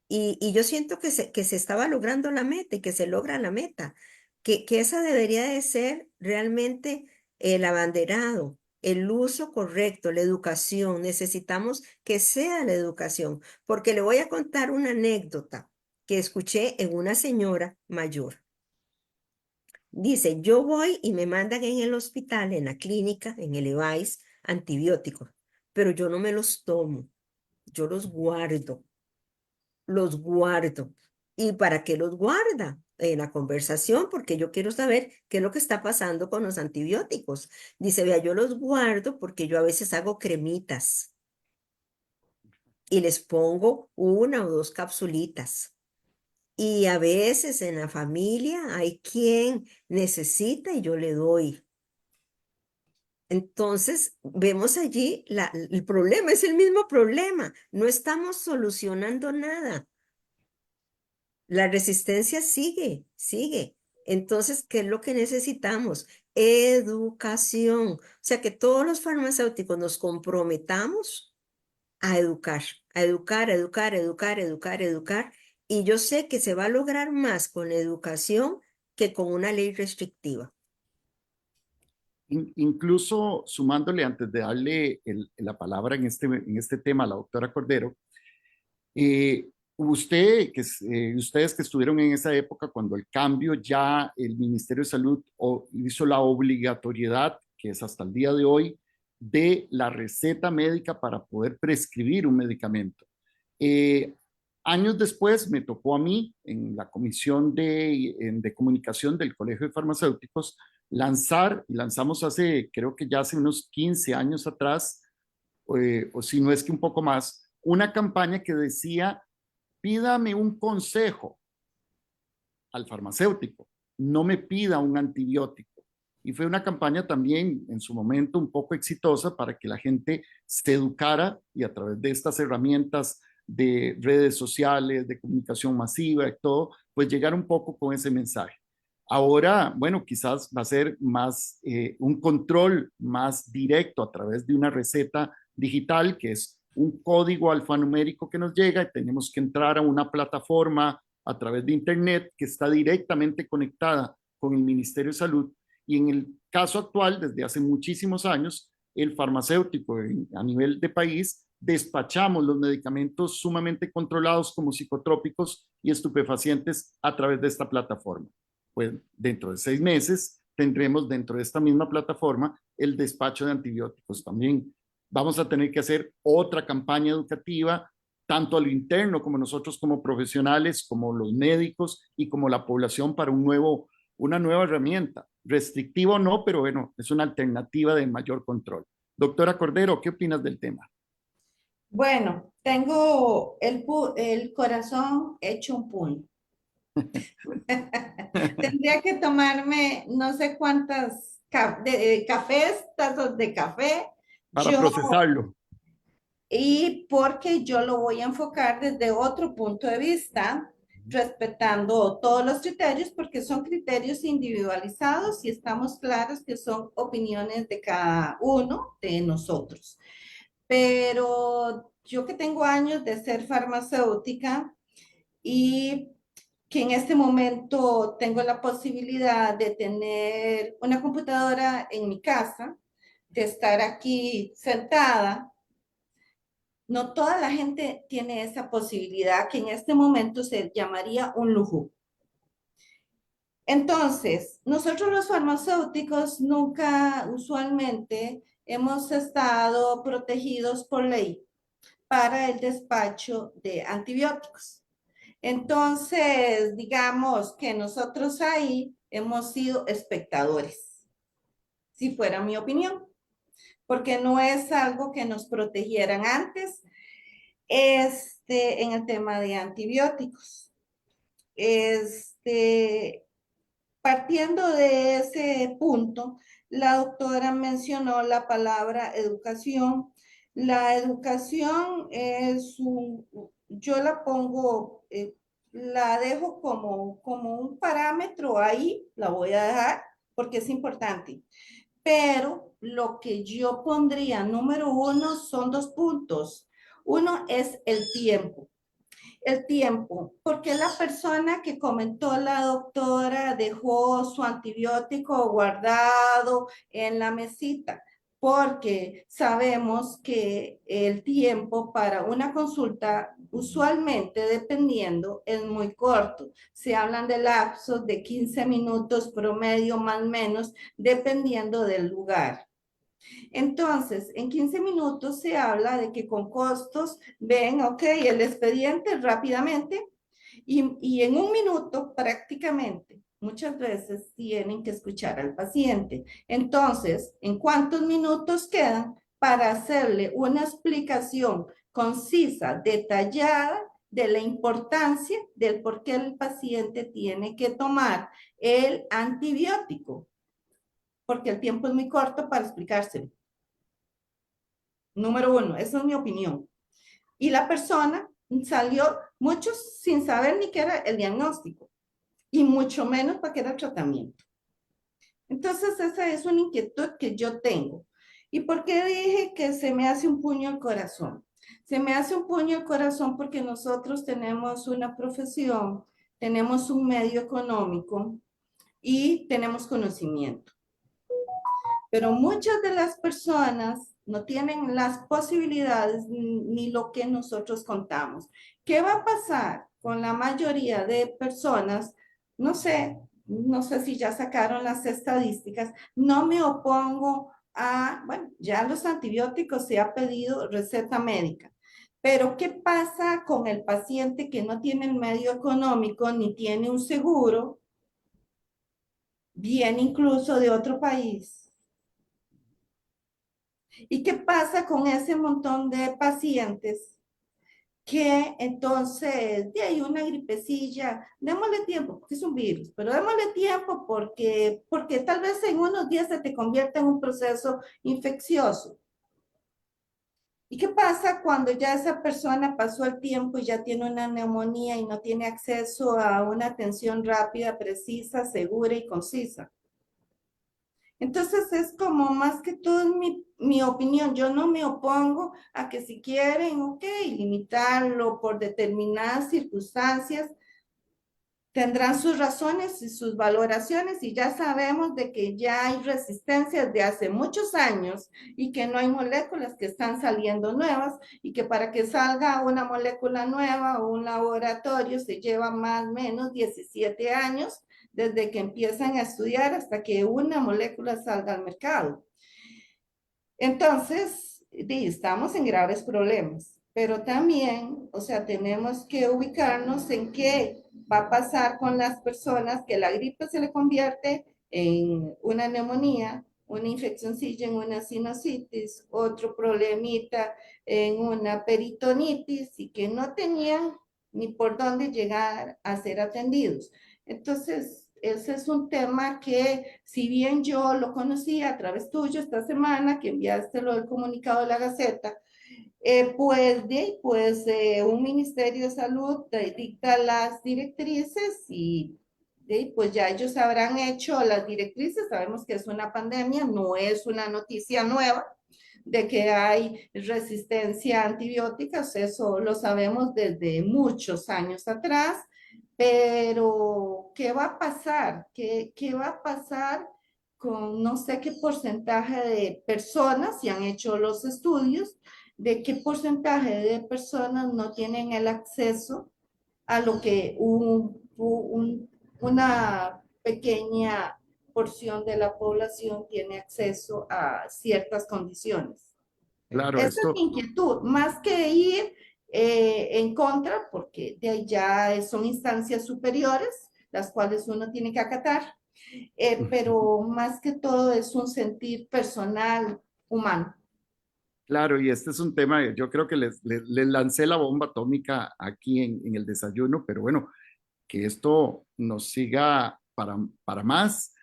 Y yo siento que se estaba logrando la meta y que se logra la meta, que esa debería de ser realmente el abanderado, el uso correcto, la educación. Necesitamos que sea la educación, porque le voy a contar una anécdota que escuché en una señora mayor. Dice, yo voy y me mandan en el hospital, en la clínica, en el EVAIS, antibióticos, pero yo no me los tomo, yo los guardo, los guardo. ¿Y para qué los guarda? En la conversación, porque yo quiero saber qué es lo que está pasando con los antibióticos. Dice, vea, yo los guardo porque yo a veces hago cremitas y les pongo una o dos capsulitas. Y a veces en la familia hay quien necesita y yo le doy. Entonces, vemos allí el problema, es el mismo problema. No estamos solucionando nada. La resistencia sigue, sigue. Entonces, ¿qué es lo que necesitamos? Educación. O sea, que todos los farmacéuticos nos comprometamos a educar, a educar, a educar, a educar, a educar, a educar. Y yo sé que se va a lograr más con la educación que con una ley restrictiva. Incluso sumándole, antes de darle la palabra en este tema a la doctora Cordero, ustedes que estuvieron en esa época cuando el cambio ya el Ministerio de Salud hizo la obligatoriedad, que es hasta el día de hoy, de la receta médica para poder prescribir un medicamento. Eh, Años después me tocó a mí en la comisión de comunicación del Colegio de Farmacéuticos lanzamos creo que ya hace unos 15 años atrás, o si no es que un poco más, una campaña que decía: pídame un consejo al farmacéutico, no me pida un antibiótico. Y fue una campaña también en su momento un poco exitosa para que la gente se educara y a través de estas herramientas de redes sociales, de comunicación masiva y todo, pues llegar un poco con ese mensaje. Ahora, bueno, quizás va a ser más un control más directo a través de una receta digital, que es un código alfanumérico que nos llega y tenemos que entrar a una plataforma a través de Internet que está directamente conectada con el Ministerio de Salud. Y en el caso actual, desde hace muchísimos años, el farmacéutico a nivel de país despachamos los medicamentos sumamente controlados como psicotrópicos y estupefacientes a través de esta plataforma. Pues dentro de 6 meses tendremos dentro de esta misma plataforma el despacho de antibióticos también. Vamos a tener que hacer otra campaña educativa, tanto a lo interno como nosotros como profesionales, como los médicos y como la población para una nueva herramienta. Restrictiva o no, pero bueno, es una alternativa de mayor control. Doctora Cordero, ¿qué opinas del tema? Bueno, tengo el corazón hecho un puño. Tendría que tomarme no sé cuántas cafés, tazas de café. Para Yo, procesarlo. y porque yo lo voy a enfocar desde otro punto de vista, respetando todos los criterios, porque son criterios individualizados y estamos claros que son opiniones de cada uno de nosotros. Pero yo que tengo años de ser farmacéutica y que en este momento tengo la posibilidad de tener una computadora en mi casa, de estar aquí sentada. No toda la gente tiene esa posibilidad que en este momento se llamaría un lujo. Entonces, nosotros los farmacéuticos nunca usualmente hemos estado protegidos por ley para el despacho de antibióticos. Entonces, digamos que nosotros ahí hemos sido espectadores, si fuera mi opinión, porque no es algo que nos protegieran antes en el tema de antibióticos. Partiendo de ese punto, la doctora mencionó la palabra educación. La educación yo la pongo, la dejo como un parámetro ahí, la voy a dejar porque es importante. Pero lo que yo pondría número uno son dos puntos. Uno es el tiempo. El tiempo, porque la persona que comentó la doctora dejó su antibiótico guardado en la mesita, porque sabemos que el tiempo para una consulta, usualmente dependiendo, es muy corto. Se hablan de lapsos de 15 minutos promedio más o menos, dependiendo del lugar. Entonces, en 15 minutos se habla de que con costos ven, ok, el expediente rápidamente y en un minuto prácticamente, muchas veces tienen que escuchar al paciente. Entonces, ¿en cuántos minutos quedan para hacerle una explicación concisa, detallada de la importancia del por qué el paciente tiene que tomar el antibiótico? Porque el tiempo es muy corto para explicárselo. Número uno, esa es mi opinión. Y la persona salió, muchos sin saber ni qué era el diagnóstico, y mucho menos para qué era el tratamiento. Entonces, esa es una inquietud que yo tengo. ¿Y por qué dije que se me hace un puño al corazón? Se me hace un puño al corazón porque nosotros tenemos una profesión, tenemos un medio económico y tenemos conocimiento. Pero muchas de las personas no tienen las posibilidades ni lo que nosotros contamos. ¿Qué va a pasar con la mayoría de personas? No sé si ya sacaron las estadísticas. No me opongo bueno, ya los antibióticos se ha pedido receta médica. Pero ¿qué pasa con el paciente que no tiene el medio económico ni tiene un seguro? Viene incluso de otro país. ¿Y qué pasa con ese montón de pacientes que entonces, de ahí una gripecilla, démosle tiempo, porque es un virus, pero démosle tiempo porque tal vez en unos días se te convierte en un proceso infeccioso? ¿Y qué pasa cuando ya esa persona pasó el tiempo y ya tiene una neumonía y no tiene acceso a una atención rápida, precisa, segura y concisa? Entonces es como más que todo mi opinión. Yo no me opongo a que si quieren, ok, limitarlo por determinadas circunstancias, tendrán sus razones y sus valoraciones y ya sabemos de que ya hay resistencias de hace muchos años y que no hay moléculas que están saliendo nuevas y que para que salga una molécula nueva o un laboratorio se lleva más o menos 17 años desde que empiezan a estudiar hasta que una molécula salga al mercado. Entonces, estamos en graves problemas, pero también, o sea, tenemos que ubicarnos en qué va a pasar con las personas que la gripe se le convierte en una neumonía, una infeccioncilla en una sinusitis, otro problemita en una peritonitis y que no tenían ni por dónde llegar a ser atendidos. Entonces, ese es un tema que, si bien yo lo conocí a través tuyo esta semana, que enviaste lo del comunicado de la Gaceta, un Ministerio de Salud dicta las directrices y pues ya ellos habrán hecho las directrices. Sabemos que es una pandemia, no es una noticia nueva de que hay resistencia a antibióticos, eso lo sabemos desde muchos años atrás, Pero, ¿qué va a pasar? ¿Qué va a pasar con no sé qué porcentaje de personas, si han hecho los estudios, de qué porcentaje de personas no tienen el acceso a lo que una pequeña porción de la población tiene acceso a ciertas condiciones? Claro, Esa es mi esto, inquietud, más que ir en contra, porque de ahí ya son instancias superiores, las cuales uno tiene que acatar, pero más que todo es un sentir personal, humano. claro, y este es un tema, yo creo que les lancé la bomba atómica aquí en el desayuno, pero bueno, que esto nos siga para más.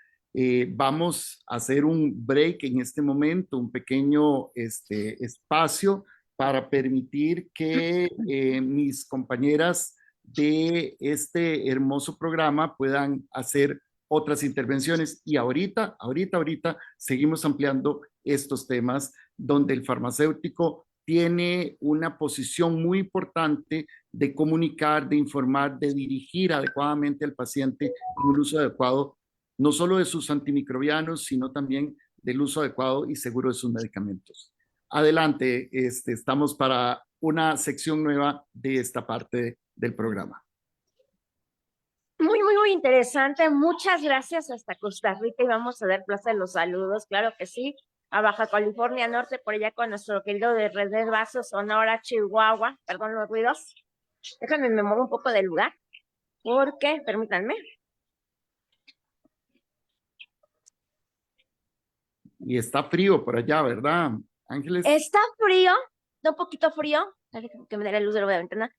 Vamos a hacer un break en este momento, un pequeño espacio para permitir que mis compañeras de este hermoso programa puedan hacer otras intervenciones. Y ahorita seguimos ampliando estos temas donde el farmacéutico tiene una posición muy importante de comunicar, de informar, de dirigir adecuadamente al paciente en el uso adecuado, no solo de sus antimicrobianos, sino también del uso adecuado y seguro de sus medicamentos. Adelante, estamos para una sección nueva de esta parte del programa. Muy interesante. Muchas gracias hasta Costa Rica y vamos a dar plaza a los saludos, claro que sí, a Baja California Norte, por allá con nuestro querido de René Vaso, Sonora, Chihuahua, perdón los ruidos. Déjenme, me muevo un poco del lugar, porque, permítanme. Y está frío por allá, ¿verdad, Ángeles? Está frío, un poquito frío, que me dé la luz de la ventana.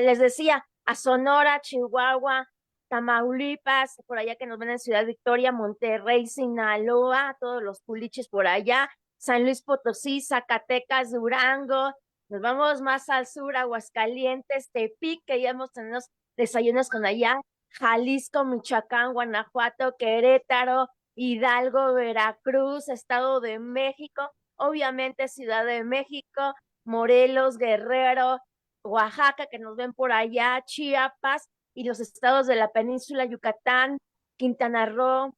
Les decía, a Sonora, Chihuahua, Tamaulipas, por allá que nos ven en Ciudad Victoria, Monterrey, Sinaloa, todos los culiches por allá, San Luis Potosí, Zacatecas, Durango, nos vamos más al sur, Aguascalientes, Tepic, que ya hemos tenido desayunos con allá, Jalisco, Michoacán, Guanajuato, Querétaro, Hidalgo, Veracruz, Estado de México, obviamente Ciudad de México, Morelos, Guerrero, Oaxaca, que nos ven por allá, Chiapas, y los estados de la península Yucatán, Quintana Roo,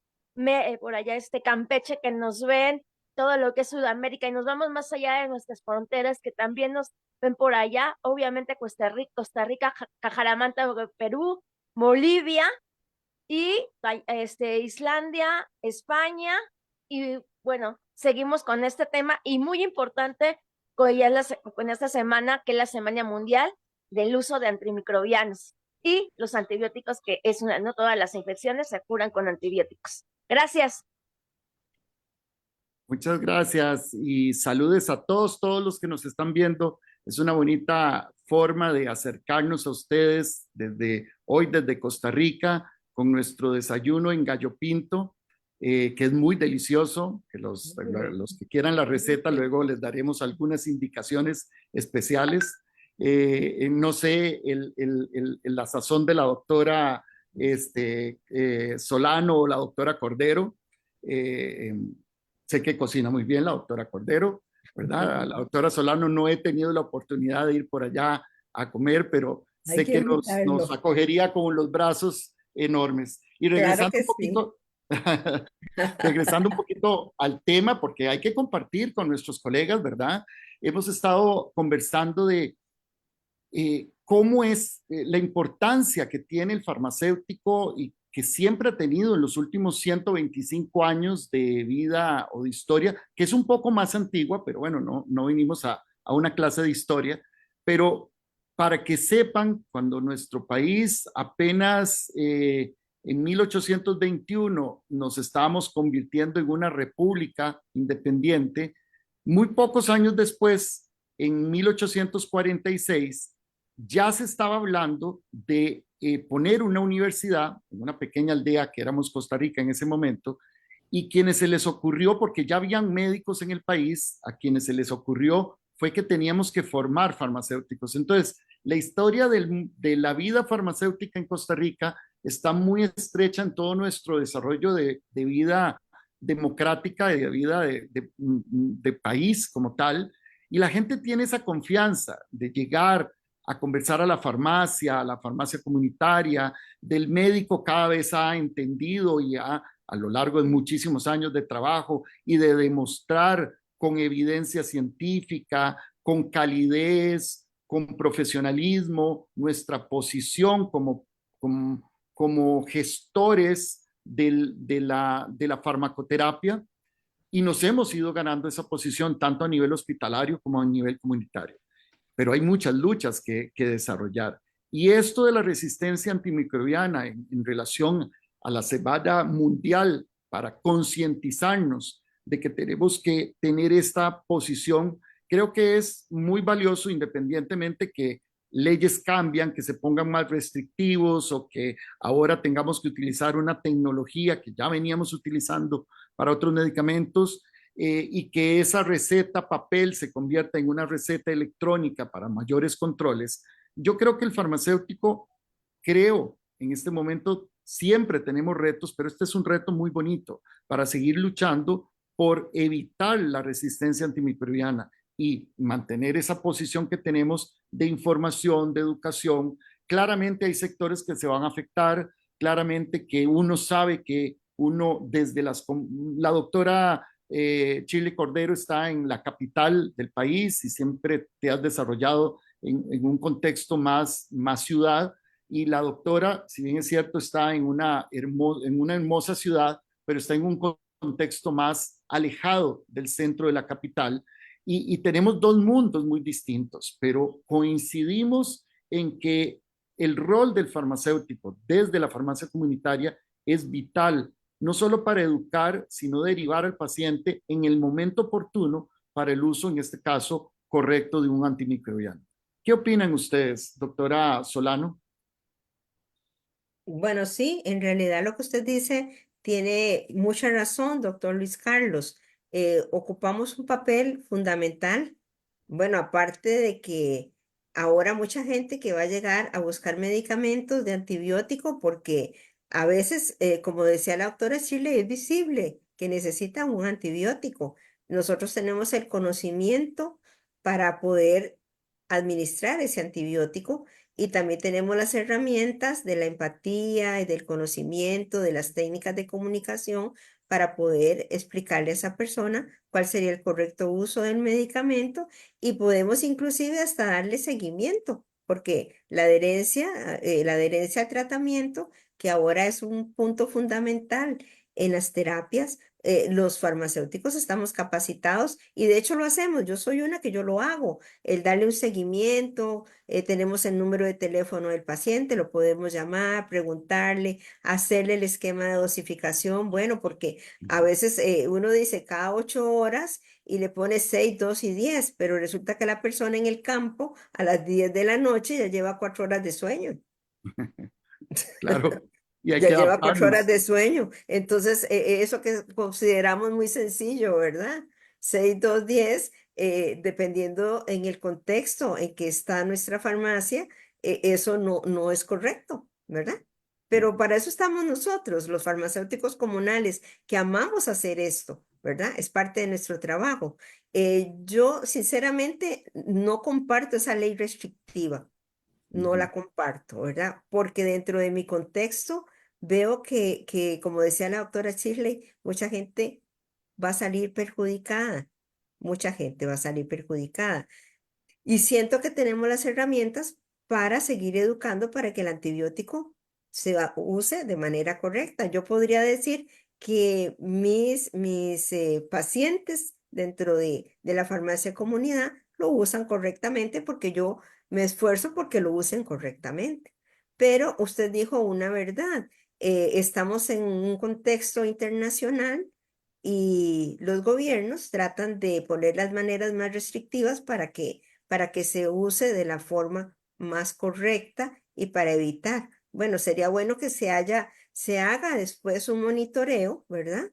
por allá Campeche, que nos ven, todo lo que es Sudamérica, y nos vamos más allá de nuestras fronteras, que también nos ven por allá, obviamente Costa Rica, Cajaramanta, Perú, Bolivia, y Islandia, España, y bueno, seguimos con este tema, y muy importante, con esta semana, que es la Semana Mundial del uso de antimicrobianos y los antibióticos, que no todas las infecciones se curan con antibióticos. Gracias. Muchas gracias y saludes a todos los que nos están viendo. Es una bonita forma de acercarnos a ustedes desde hoy, desde Costa Rica, con nuestro desayuno en gallo pinto, que es muy delicioso. Que los que quieran la receta, luego les daremos algunas indicaciones especiales. No sé, la sazón de la doctora Solano o la doctora Cordero. Sé que cocina muy bien la doctora Cordero, ¿verdad? La doctora Solano no he tenido la oportunidad de ir por allá a comer, pero sé que nos acogería con los brazos enormes. Y regresando Claro un poquito, regresando un poquito al tema, porque hay que compartir con nuestros colegas, ¿verdad? Hemos estado conversando de cómo es la importancia que tiene el farmacéutico y que siempre ha tenido en los últimos 125 años de vida o de historia, que es un poco más antigua, pero bueno, no vinimos a una clase de historia, pero para que sepan, cuando nuestro país apenas en 1821 nos estábamos convirtiendo en una república independiente, muy pocos años después, en 1846, ya se estaba hablando de poner una universidad en una pequeña aldea que éramos Costa Rica en ese momento, y quienes se les ocurrió, porque ya habían médicos en el país, a quienes se les ocurrió fue que teníamos que formar farmacéuticos. Entonces, la historia de la vida farmacéutica en Costa Rica está muy estrecha en todo nuestro desarrollo de vida democrática y de vida de país como tal, y la gente tiene esa confianza de llegar a conversar a la farmacia comunitaria, del médico cada vez ha entendido y a lo largo de muchísimos años de trabajo y de demostrar con evidencia científica, con calidez, con profesionalismo, nuestra posición como gestores de la farmacoterapia, y nos hemos ido ganando esa posición tanto a nivel hospitalario como a nivel comunitario. Pero hay muchas luchas que desarrollar. Y esto de la resistencia antimicrobiana en relación a la semana mundial para concientizarnos de que tenemos que tener esta posición, creo que es muy valioso, independientemente que leyes cambian, que se pongan más restrictivos o que ahora tengamos que utilizar una tecnología que ya veníamos utilizando para otros medicamentos, y que esa receta papel se convierta en una receta electrónica para mayores controles. Yo creo que el farmacéutico, creo, en este momento siempre tenemos retos, pero este es un reto muy bonito para seguir luchando por evitar la resistencia antimicrobiana y mantener esa posición que tenemos de información, de educación. Claramente hay sectores que se van a afectar, claramente que uno sabe que uno desde la doctora Chile Cordero está en la capital del país y siempre te has desarrollado en un contexto más ciudad, y la doctora, si bien es cierto, está en una hermosa ciudad, pero está en un contexto más alejado del centro de la capital, y tenemos dos mundos muy distintos, pero coincidimos en que el rol del farmacéutico desde la farmacia comunitaria es vital, no solo para educar, sino derivar al paciente en el momento oportuno para el uso, en este caso, correcto de un antimicrobiano. ¿Qué opinan ustedes, doctora Solano? Bueno, sí, en realidad lo que usted dice tiene mucha razón, doctor Luis Carlos. Ocupamos un papel fundamental. Bueno, aparte de que ahora mucha gente que va a llegar a buscar medicamentos de antibiótico porque a veces, como decía la doctora Shirley, es visible que necesitan un antibiótico. Nosotros tenemos el conocimiento para poder administrar ese antibiótico y también tenemos las herramientas de la empatía y del conocimiento, de las técnicas de comunicación para poder explicarle a esa persona cuál sería el correcto uso del medicamento, y podemos inclusive hasta darle seguimiento, porque la adherencia al tratamiento, que ahora es un punto fundamental en las terapias, los farmacéuticos estamos capacitados y de hecho lo hacemos. Yo soy una que yo lo hago, el darle un seguimiento. Tenemos el número de teléfono del paciente, lo podemos llamar, preguntarle, hacerle el esquema de dosificación. Bueno, porque a veces uno dice cada 8 horas y le pone 6, 2 y 10, pero resulta que la persona en el campo a las 10 de la noche ya lleva 4 horas de sueño. Claro, y hay Ya que lleva 4 horas adaptarnos. de sueño. Entonces, eso que consideramos muy sencillo, ¿verdad? 6, 2, 10, dependiendo en el contexto en que está nuestra farmacia, eso no es correcto, ¿verdad? Pero para eso estamos nosotros, los farmacéuticos comunales, que amamos hacer esto, ¿verdad? Es parte de nuestro trabajo. Yo, sinceramente, no comparto esa ley restrictiva. No la comparto, ¿verdad? Porque dentro de mi contexto veo que, como decía la doctora Shirley, mucha gente va a salir perjudicada. Mucha gente va a salir perjudicada. Y siento que tenemos las herramientas para seguir educando para que el antibiótico use de manera correcta. Yo podría decir que mis pacientes dentro de la farmacia comunidad lo usan correctamente porque yo me esfuerzo porque lo usen correctamente. Pero usted dijo una verdad. Estamos en un contexto internacional y los gobiernos tratan de poner las maneras más restrictivas para que se use de la forma más correcta y para evitar. Bueno, sería bueno que se haga después un monitoreo, ¿verdad?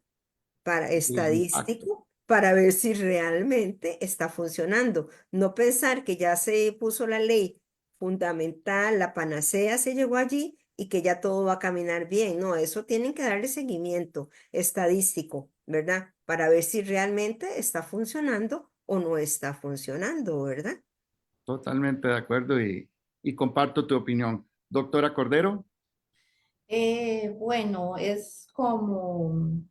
Para El impacto. estadístico, para ver si realmente está funcionando. No pensar que ya se puso la ley fundamental, la panacea se llegó allí y que ya todo va a caminar bien. No, eso tienen que darle seguimiento estadístico, ¿verdad? Para ver si realmente está funcionando o no está funcionando, ¿verdad? Totalmente de acuerdo, y comparto tu opinión. Doctora Cordero. Bueno, es como,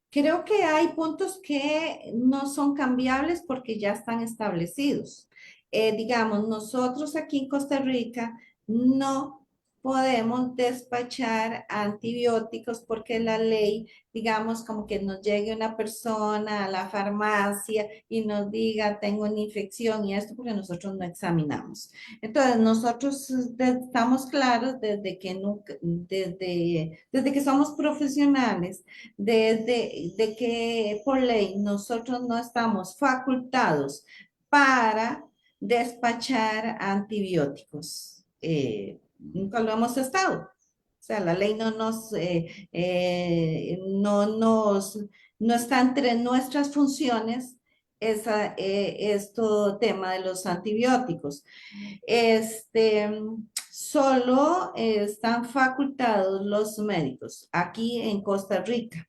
creo que hay puntos que no son cambiables porque ya están establecidos. Digamos, nosotros aquí en Costa Rica no podemos despachar antibióticos porque la ley, digamos, como que nos llegue una persona a la farmacia y nos diga, tengo una infección y esto porque nosotros no examinamos. Entonces, nosotros estamos claros desde que, desde que somos profesionales, de que por ley nosotros no estamos facultados para despachar antibióticos. Nunca lo hemos estado. O sea, la ley no está entre nuestras funciones esto tema de los antibióticos. Solo están facultados los médicos aquí en Costa Rica.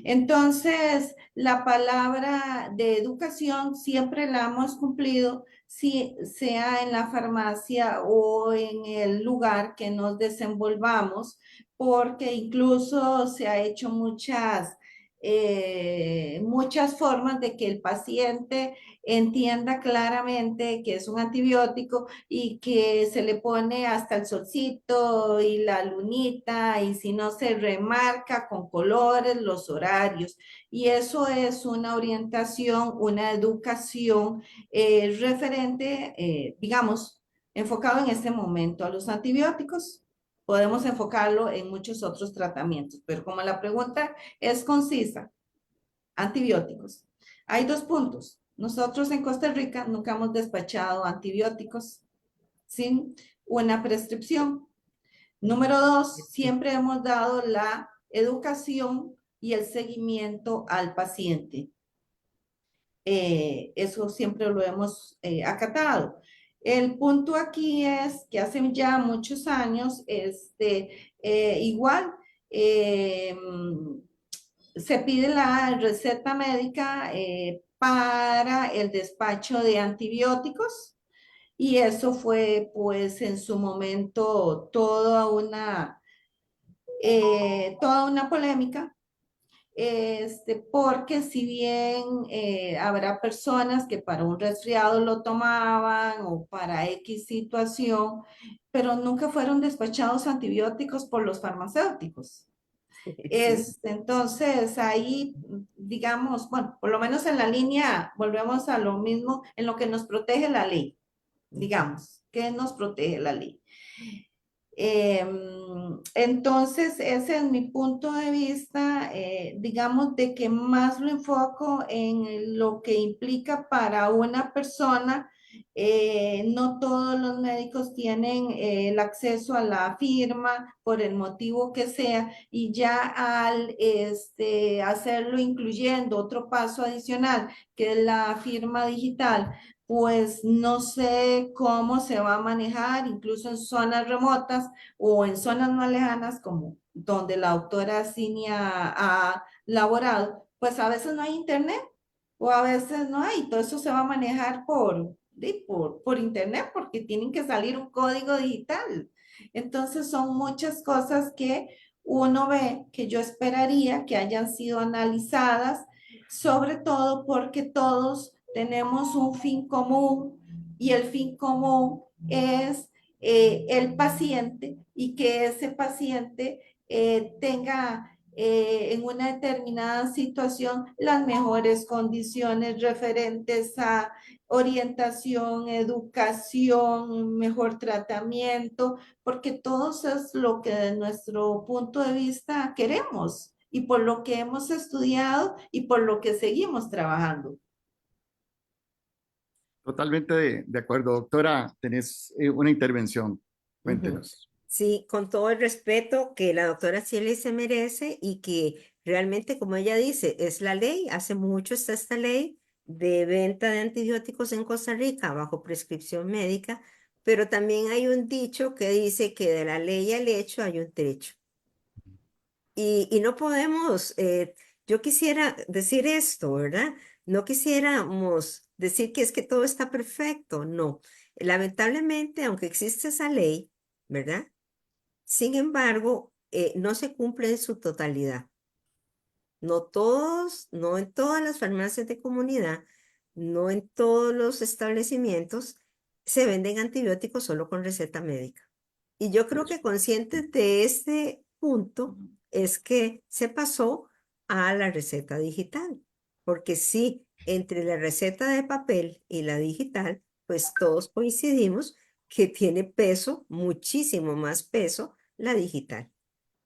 Entonces, la palabra de educación siempre la hemos cumplido, si sea en la farmacia o en el lugar que nos desenvolvamos, porque incluso se ha hecho muchas formas de que el paciente entienda claramente que es un antibiótico y que se le pone hasta el solcito y la lunita y si no se remarca con colores los horarios. Y eso es una orientación, una educación referente, digamos, enfocado en este momento a los antibióticos. Podemos enfocarlo en muchos otros tratamientos, pero como la pregunta es concisa, antibióticos. Hay dos puntos. Nosotros en Costa Rica nunca hemos despachado antibióticos sin una prescripción. Número dos, siempre hemos dado la educación y el seguimiento al paciente. Eso siempre lo hemos acatado. El punto aquí es que hace ya muchos años, igual, se pide la receta médica para el despacho de antibióticos y eso fue pues en su momento toda una polémica, porque si bien habrá personas que para un resfriado lo tomaban o para X situación, pero nunca fueron despachados antibióticos por los farmacéuticos. Entonces, ahí, digamos, bueno, por lo menos en la línea, volvemos a lo mismo, en lo que nos protege la ley, digamos, ¿qué nos protege la ley? Entonces, ese es mi punto de vista, digamos, de que más lo enfoco en lo que implica para una persona. No todos los médicos tienen el acceso a la firma por el motivo que sea y ya al hacerlo incluyendo otro paso adicional que es la firma digital, pues no sé cómo se va a manejar, incluso en zonas remotas o en zonas más lejanas, como donde la doctora Cinia ha laborado, pues a veces no hay internet o a veces no hay. Todo eso se va a manejar por internet porque tienen que salir un código digital. Entonces son muchas cosas que uno ve que yo esperaría que hayan sido analizadas, sobre todo porque todos tenemos un fin común y el fin común es el paciente y que ese paciente tenga en una determinada situación las mejores condiciones referentes a orientación, educación, mejor tratamiento, porque todo eso es lo que de nuestro punto de vista queremos y por lo que hemos estudiado y por lo que seguimos trabajando. Totalmente de acuerdo. Doctora, tenés una intervención. Cuéntenos. Sí, con todo el respeto que la doctora Shirley se merece y que realmente, como ella dice, es la ley. Hace mucho está esta ley de venta de antibióticos en Costa Rica bajo prescripción médica, pero también hay un dicho que dice que de la ley al hecho hay un trecho. Y no podemos, yo quisiera decir esto, ¿verdad? no quisiéramos decir que es que todo está perfecto, no. Lamentablemente, aunque existe esa ley, ¿verdad? Sin embargo, no se cumple en su totalidad. No todos, no en todas las farmacias de comunidad, no en todos los establecimientos se venden antibióticos solo con receta médica. Y yo creo que conscientes de este punto es que se pasó a la receta digital. Porque sí, entre la receta de papel y la digital, pues todos coincidimos que tiene peso, muchísimo más peso, la digital,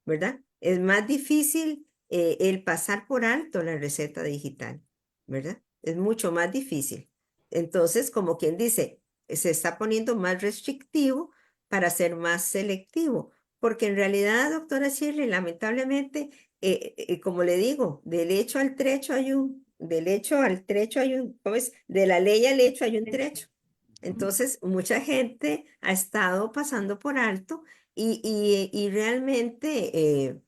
¿verdad? Es más difícil el pasar por alto la receta digital, ¿verdad? Es mucho más difícil. Entonces, como quien dice, se está poniendo más restrictivo para ser más selectivo, porque en realidad, doctora Shirley, lamentablemente, como le digo, del hecho al trecho hay del hecho al trecho hay ¿cómo es? De la ley al hecho hay un trecho. Entonces, mucha gente ha estado pasando por alto y realmente,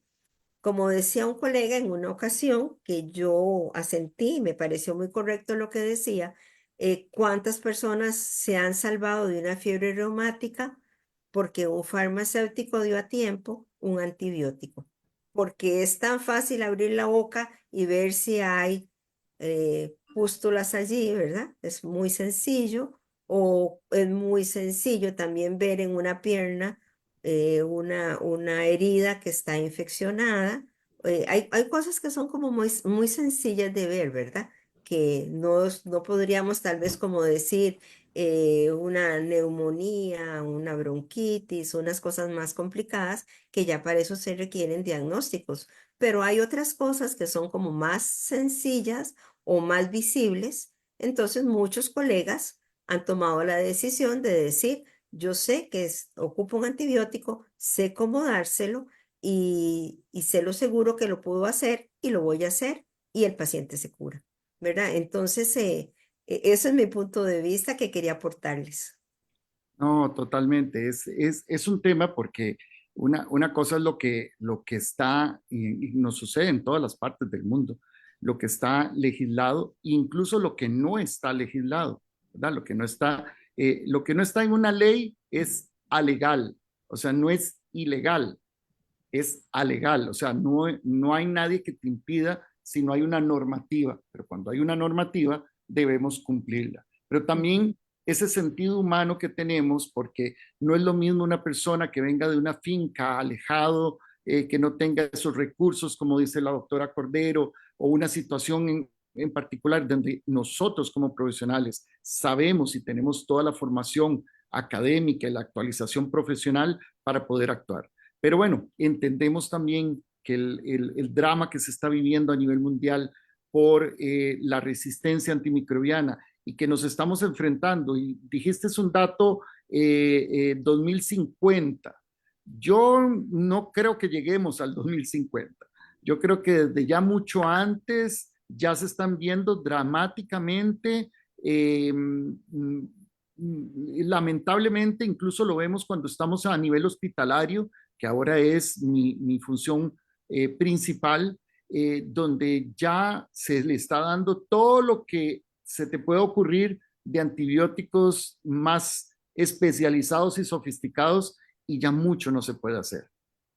como decía un colega en una ocasión, que yo asentí, me pareció muy correcto lo que decía, cuántas personas se han salvado de una fiebre reumática porque un farmacéutico dio a tiempo un antibiótico. Porque es tan fácil abrir la boca y ver si hay pústulas allí, ¿verdad? Es muy sencillo. O es muy sencillo también ver en una pierna una herida que está infeccionada. Hay cosas que son como muy sencillas de ver, ¿verdad? Que no podríamos tal vez como decir una neumonía, una bronquitis, unas cosas más complicadas que ya para eso se requieren diagnósticos. Pero hay otras cosas que son como más sencillas o más visibles. Entonces muchos colegas han tomado la decisión de decir, yo sé que ocupo un antibiótico, sé cómo dárselo y sé lo seguro que lo puedo hacer y lo voy a hacer y el paciente se cura, ¿verdad? Entonces, ese es mi punto de vista que quería aportarles. No, totalmente. Es un tema porque una cosa es lo que está, y nos sucede en todas las partes del mundo, lo que está legislado, incluso lo que no está legislado, ¿verdad? Lo que no está en una ley es alegal, o sea, no es ilegal, es alegal, o sea, no hay nadie que te impida si no hay una normativa, pero cuando hay una normativa debemos cumplirla. Pero también ese sentido humano que tenemos, porque no es lo mismo una persona que venga de una finca alejado, que no tenga esos recursos, como dice la doctora Cordero, o una situación en particular donde nosotros como profesionales sabemos y tenemos toda la formación académica y la actualización profesional para poder actuar. Pero bueno, entendemos también que el drama que se está viviendo a nivel mundial por la resistencia antimicrobiana y que nos estamos enfrentando, y dijiste es un dato 2050. Yo no creo que lleguemos al 2050. Yo creo que desde ya mucho antes ya se están viendo dramáticamente, lamentablemente, incluso lo vemos cuando estamos a nivel hospitalario, que ahora es mi función principal, donde ya se le está dando todo lo que se te puede ocurrir de antibióticos más especializados y sofisticados y ya mucho no se puede hacer.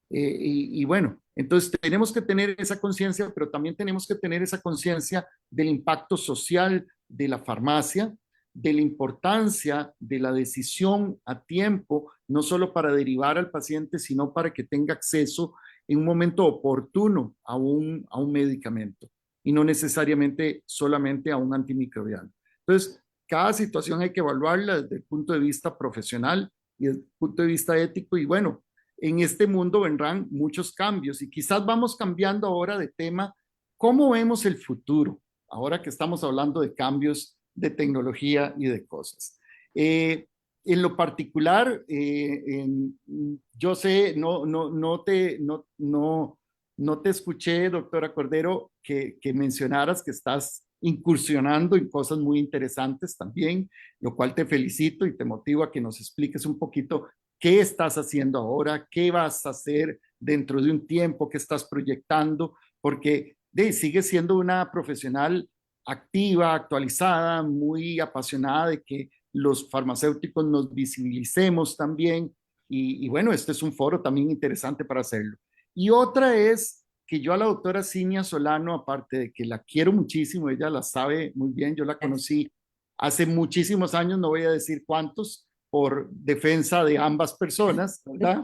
Y bueno, entonces tenemos que tener esa conciencia, pero también tenemos que tener esa conciencia del impacto social de la farmacia, de la importancia de la decisión a tiempo, no solo para derivar al paciente, sino para que tenga acceso en un momento oportuno a un medicamento y no necesariamente solamente a un antimicrobiano. Entonces, cada situación hay que evaluarla desde el punto de vista profesional y desde el punto de vista ético y bueno, en este mundo vendrán muchos cambios y quizás vamos cambiando ahora de tema. ¿Cómo vemos el futuro? Ahora que estamos hablando de cambios de tecnología y de cosas. En lo particular, yo sé, no te escuché, doctora Cordero, que mencionaras que estás incursionando en cosas muy interesantes también, lo cual te felicito y te motivo a que nos expliques un poquito qué estás haciendo ahora, qué vas a hacer dentro de un tiempo, qué estás proyectando, porque sigues siendo una profesional activa, actualizada, muy apasionada de que los farmacéuticos nos visibilicemos también. Y bueno, este es un foro también interesante para hacerlo. Y otra es que yo a la doctora Cinia Solano, aparte de que la quiero muchísimo, ella la sabe muy bien, yo la conocí hace muchísimos años, no voy a decir cuántos, por defensa de ambas personas, ¿verdad?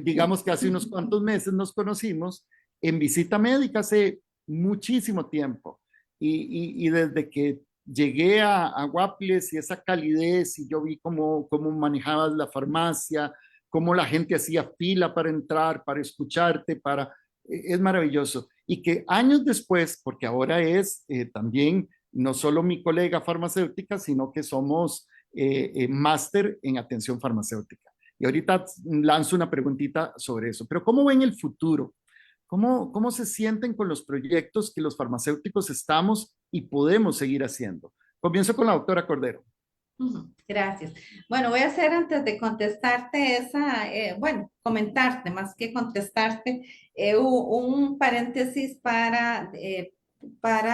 Digamos que hace unos cuantos meses nos conocimos en visita médica hace muchísimo tiempo. Y desde que llegué a Guapiles y esa calidez y yo vi cómo manejabas la farmacia, cómo la gente hacía fila para entrar, para escucharte, es maravilloso. Y que años después, porque ahora es también no solo mi colega farmacéutica, sino que somos máster en atención farmacéutica. Y ahorita lanzo una preguntita sobre eso. Pero ¿cómo ven el futuro? ¿Cómo se sienten con los proyectos que los farmacéuticos estamos y podemos seguir haciendo? Comienzo con la doctora Cordero. Gracias. Bueno, voy a hacer antes de contestarte bueno, comentarte más que contestarte, un paréntesis para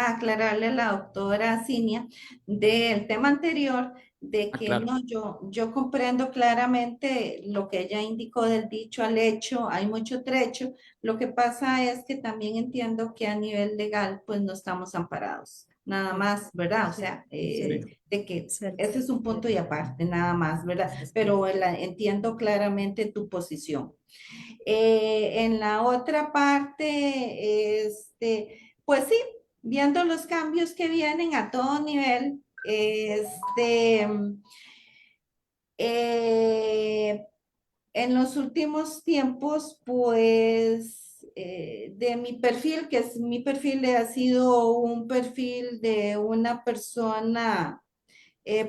aclararle a la doctora Cinia del tema anterior, de que Claro. no, yo comprendo claramente lo que ella indicó del dicho al hecho, hay mucho trecho. Lo que pasa es que también entiendo que a nivel legal, pues no estamos amparados. Nada más, ¿verdad? O sea, de que ese es un punto y aparte, nada más, ¿verdad? Pero entiendo claramente tu posición. En la otra parte, pues sí, viendo los cambios que vienen a todo nivel, en los últimos tiempos, pues de mi perfil, que es mi perfil, ha sido un perfil de una persona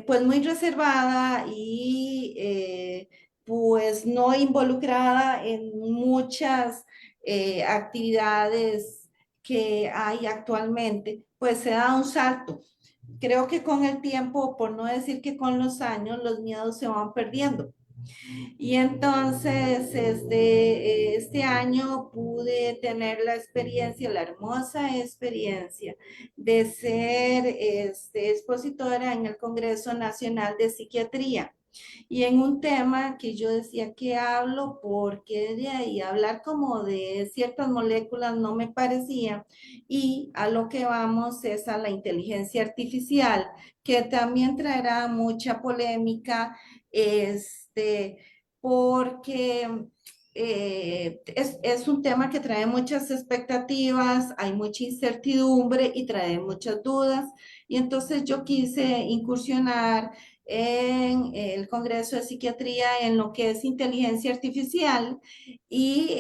pues muy reservada y pues no involucrada en muchas actividades que hay actualmente, pues se da un salto. Creo que con el tiempo, por no decir que con los años, los miedos se van perdiendo. Y entonces, este año pude tener la experiencia, la hermosa experiencia de ser expositora en el Congreso Nacional de Psiquiatría. Y en un tema que yo decía que hablo, porque de ahí hablar como de ciertas moléculas no me parecía, y a lo que vamos es a la inteligencia artificial, que también traerá mucha polémica, porque es un tema que trae muchas expectativas, hay mucha incertidumbre y trae muchas dudas. Y entonces yo quise incursionar en el Congreso de Psiquiatría en lo que es inteligencia artificial y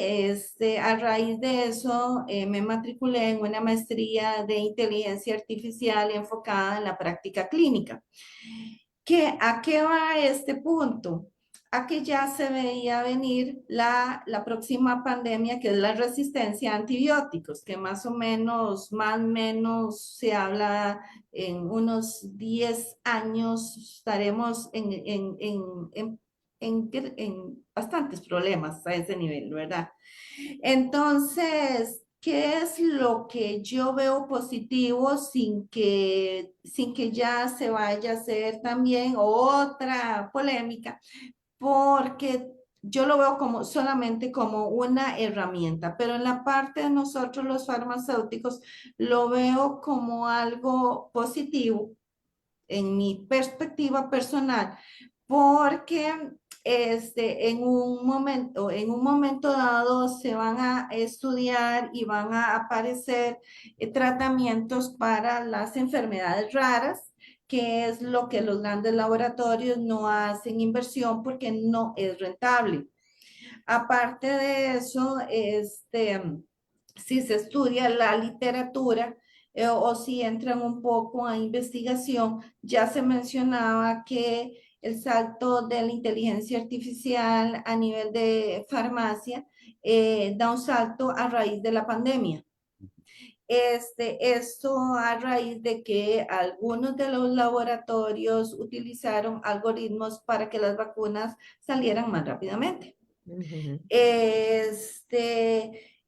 a raíz de eso me matriculé en una maestría de inteligencia artificial enfocada en la práctica clínica. ¿A qué va este punto? A que ya se veía venir la próxima pandemia, que es la resistencia a antibióticos, que más o menos se habla en unos 10 años, estaremos en bastantes problemas a ese nivel, ¿verdad? Entonces, ¿qué es lo que yo veo positivo sin que ya se vaya a hacer también otra polémica? Porque yo lo veo como solamente como una herramienta, pero en la parte de nosotros los farmacéuticos lo veo como algo positivo en mi perspectiva personal, porque en un momento dado se van a estudiar y van a aparecer tratamientos para las enfermedades raras, que es lo que los grandes laboratorios no hacen inversión porque no es rentable. Aparte de eso, si se estudia la literatura o si entran un poco a investigación, ya se mencionaba que el salto de la inteligencia artificial a nivel de farmacia da un salto a raíz de la pandemia. Esto a raíz de que algunos de los laboratorios utilizaron algoritmos para que las vacunas salieran más rápidamente.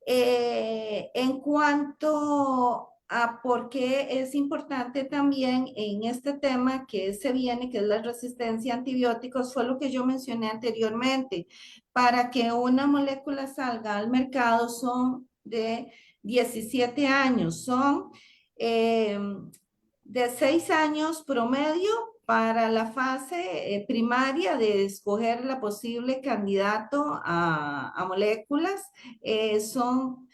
En cuanto porque es importante también en este tema que se viene, que es la resistencia a antibióticos, fue lo que yo mencioné anteriormente. Para que una molécula salga al mercado son de 17 años, son de 6 años promedio para la fase primaria de escoger la posible candidato a moléculas. Son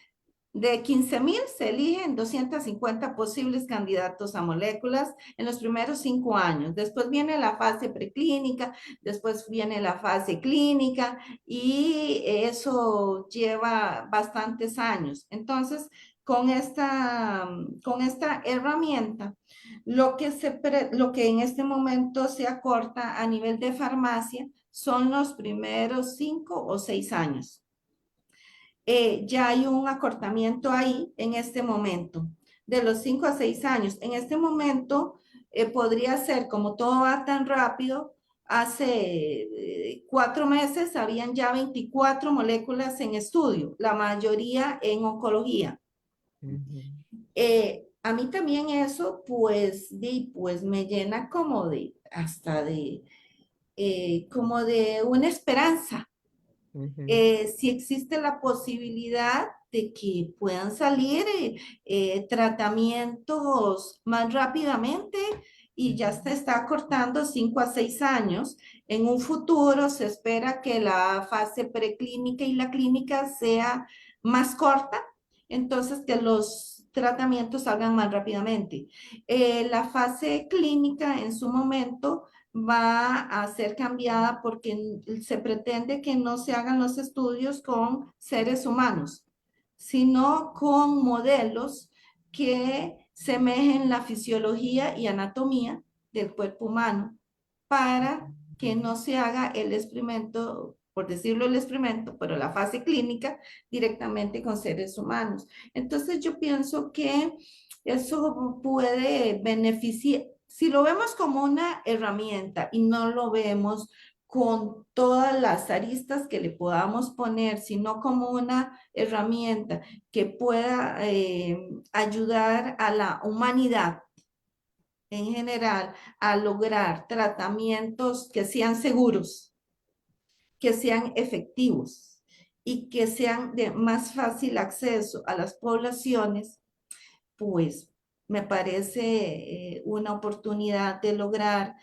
de 15,000 se eligen 250 posibles candidatos a moléculas en los primeros 5 años. Después viene la fase preclínica, después viene la fase clínica y eso lleva bastantes años. Entonces, con esta herramienta, lo que en este momento se acorta a nivel de farmacia son los primeros 5 o 6 años. Ya hay un acortamiento ahí en este momento, de los 5 a 6 años. En este momento podría ser, como todo va tan rápido, hace 4 meses habían ya 24 moléculas en estudio, la mayoría en oncología. A mí también eso, pues me llena como de, hasta de, como de una esperanza. Si existe la posibilidad de que puedan salir tratamientos más rápidamente y ya se está cortando 5 a 6 años. En un futuro se espera que la fase preclínica y la clínica sea más corta, entonces que los tratamientos salgan más rápidamente. La fase clínica en su momento va a ser cambiada porque se pretende que no se hagan los estudios con seres humanos, sino con modelos que semejen la fisiología y anatomía del cuerpo humano para que no se haga el experimento, por decirlo el experimento, pero la fase clínica directamente con seres humanos. Entonces yo pienso que eso puede beneficiar, si lo vemos como una herramienta y no lo vemos con todas las aristas que le podamos poner, sino como una herramienta que pueda ayudar a la humanidad en general a lograr tratamientos que sean seguros, que sean efectivos y que sean de más fácil acceso a las poblaciones, pues me parece una oportunidad de lograr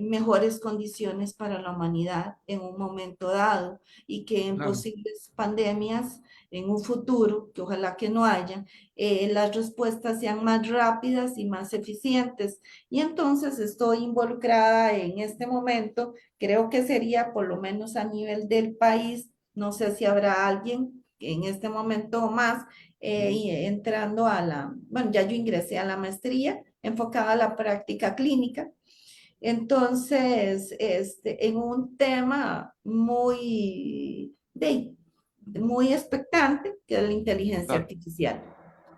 mejores condiciones para la humanidad en un momento dado y que en Claro. posibles pandemias en un futuro, que ojalá que no haya, las respuestas sean más rápidas y más eficientes. Y entonces estoy involucrada en este momento, creo que sería por lo menos a nivel del país, no sé si habrá alguien en este momento más y entrando bueno, ya yo ingresé a la maestría enfocada a la práctica clínica. Entonces, en un tema muy expectante, que es la inteligencia Claro. artificial.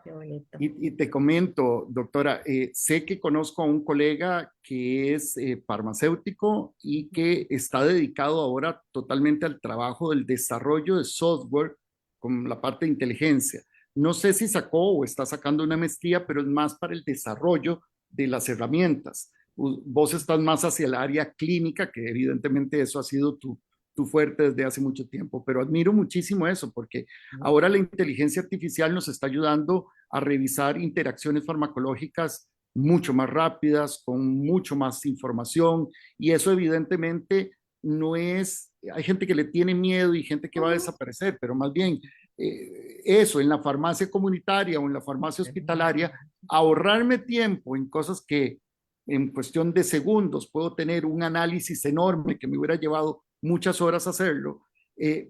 Qué bonito. Y te comento, doctora, sé que conozco a un colega que es farmacéutico y que está dedicado ahora totalmente al trabajo del desarrollo de software con la parte de inteligencia. No sé si sacó o está sacando una maestría, pero es más para el desarrollo de las herramientas. Vos estás más hacia el área clínica, que evidentemente eso ha sido tu fuerte desde hace mucho tiempo, pero admiro muchísimo eso porque ahora la inteligencia artificial nos está ayudando a revisar interacciones farmacológicas mucho más rápidas, con mucho más información, y eso evidentemente no es, hay gente que le tiene miedo y gente que va a desaparecer, pero más bien eso en la farmacia comunitaria o en la farmacia hospitalaria, ahorrarme tiempo en cosas que en cuestión de segundos puedo tener un análisis enorme que me hubiera llevado muchas horas hacerlo,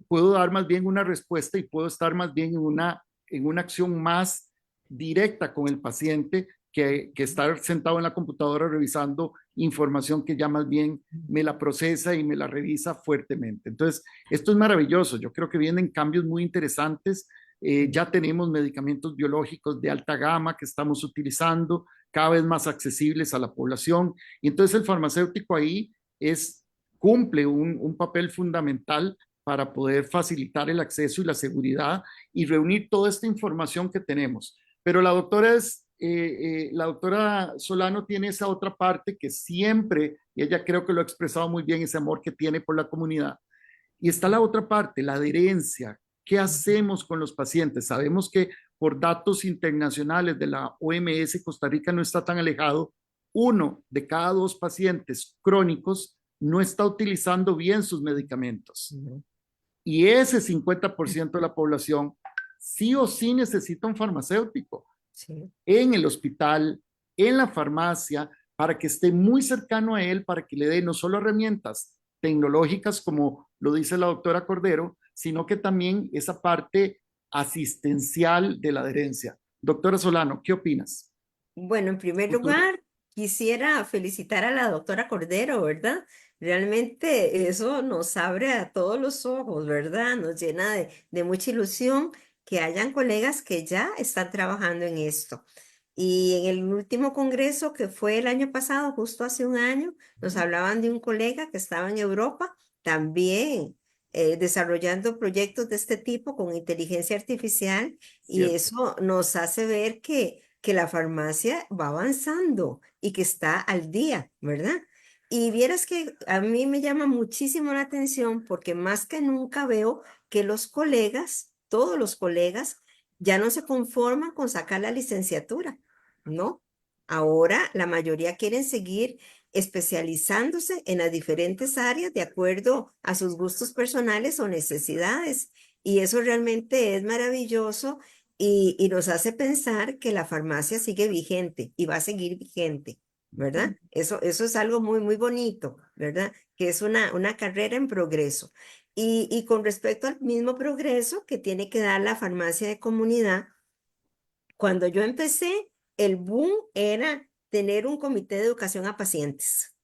puedo dar más bien una respuesta y puedo estar más bien en una acción más directa con el paciente que estar sentado en la computadora revisando información que ya más bien me la procesa y me la revisa fuertemente. Entonces, esto es maravilloso. Yo creo que vienen cambios muy interesantes. Ya tenemos medicamentos biológicos de alta gama que estamos utilizando, cada vez más accesibles a la población. Y entonces el farmacéutico ahí cumple un papel fundamental para poder facilitar el acceso y la seguridad y reunir toda esta información que tenemos. Pero la doctora Solano tiene esa otra parte que siempre, y ella creo que lo ha expresado muy bien, ese amor que tiene por la comunidad. Y está la otra parte, la adherencia. ¿Qué hacemos con los pacientes? Sabemos que por datos internacionales de la OMS, Costa Rica no está tan alejado. 1 de cada 2 pacientes crónicos no está utilizando bien sus medicamentos. Y ese 50% de la población sí o sí necesita un farmacéutico Sí. en el hospital, en la farmacia, para que esté muy cercano a él, para que le dé no solo herramientas tecnológicas, como lo dice la doctora Cordero, sino que también esa parte asistencial de la adherencia. Doctora Solano, ¿qué opinas? Bueno, en primer Futuro. lugar, quisiera felicitar a la doctora Cordero, ¿verdad? Realmente eso nos abre a todos los ojos, ¿verdad? Nos llena de mucha ilusión que hayan colegas que ya están trabajando en esto. Y en el último congreso que fue el año pasado, justo hace un año, nos hablaban de un colega que estaba en Europa también desarrollando proyectos de este tipo con inteligencia artificial y Cierto. eso nos hace ver que la farmacia va avanzando y que está al día, ¿verdad? Y vieras que a mí me llama muchísimo la atención porque más que nunca veo que los colegas, todos los colegas, ya no se conforman con sacar la licenciatura, ¿no? Ahora la mayoría quieren seguir especializándose en las diferentes áreas de acuerdo a sus gustos personales o necesidades. Y eso realmente es maravilloso y nos hace pensar que la farmacia sigue vigente y va a seguir vigente, ¿verdad? Eso es algo muy, muy bonito, ¿verdad? Que es una carrera en progreso. Y con respecto al mismo progreso que tiene que dar la farmacia de comunidad, cuando yo empecé, el boom era tener un comité de educación a pacientes.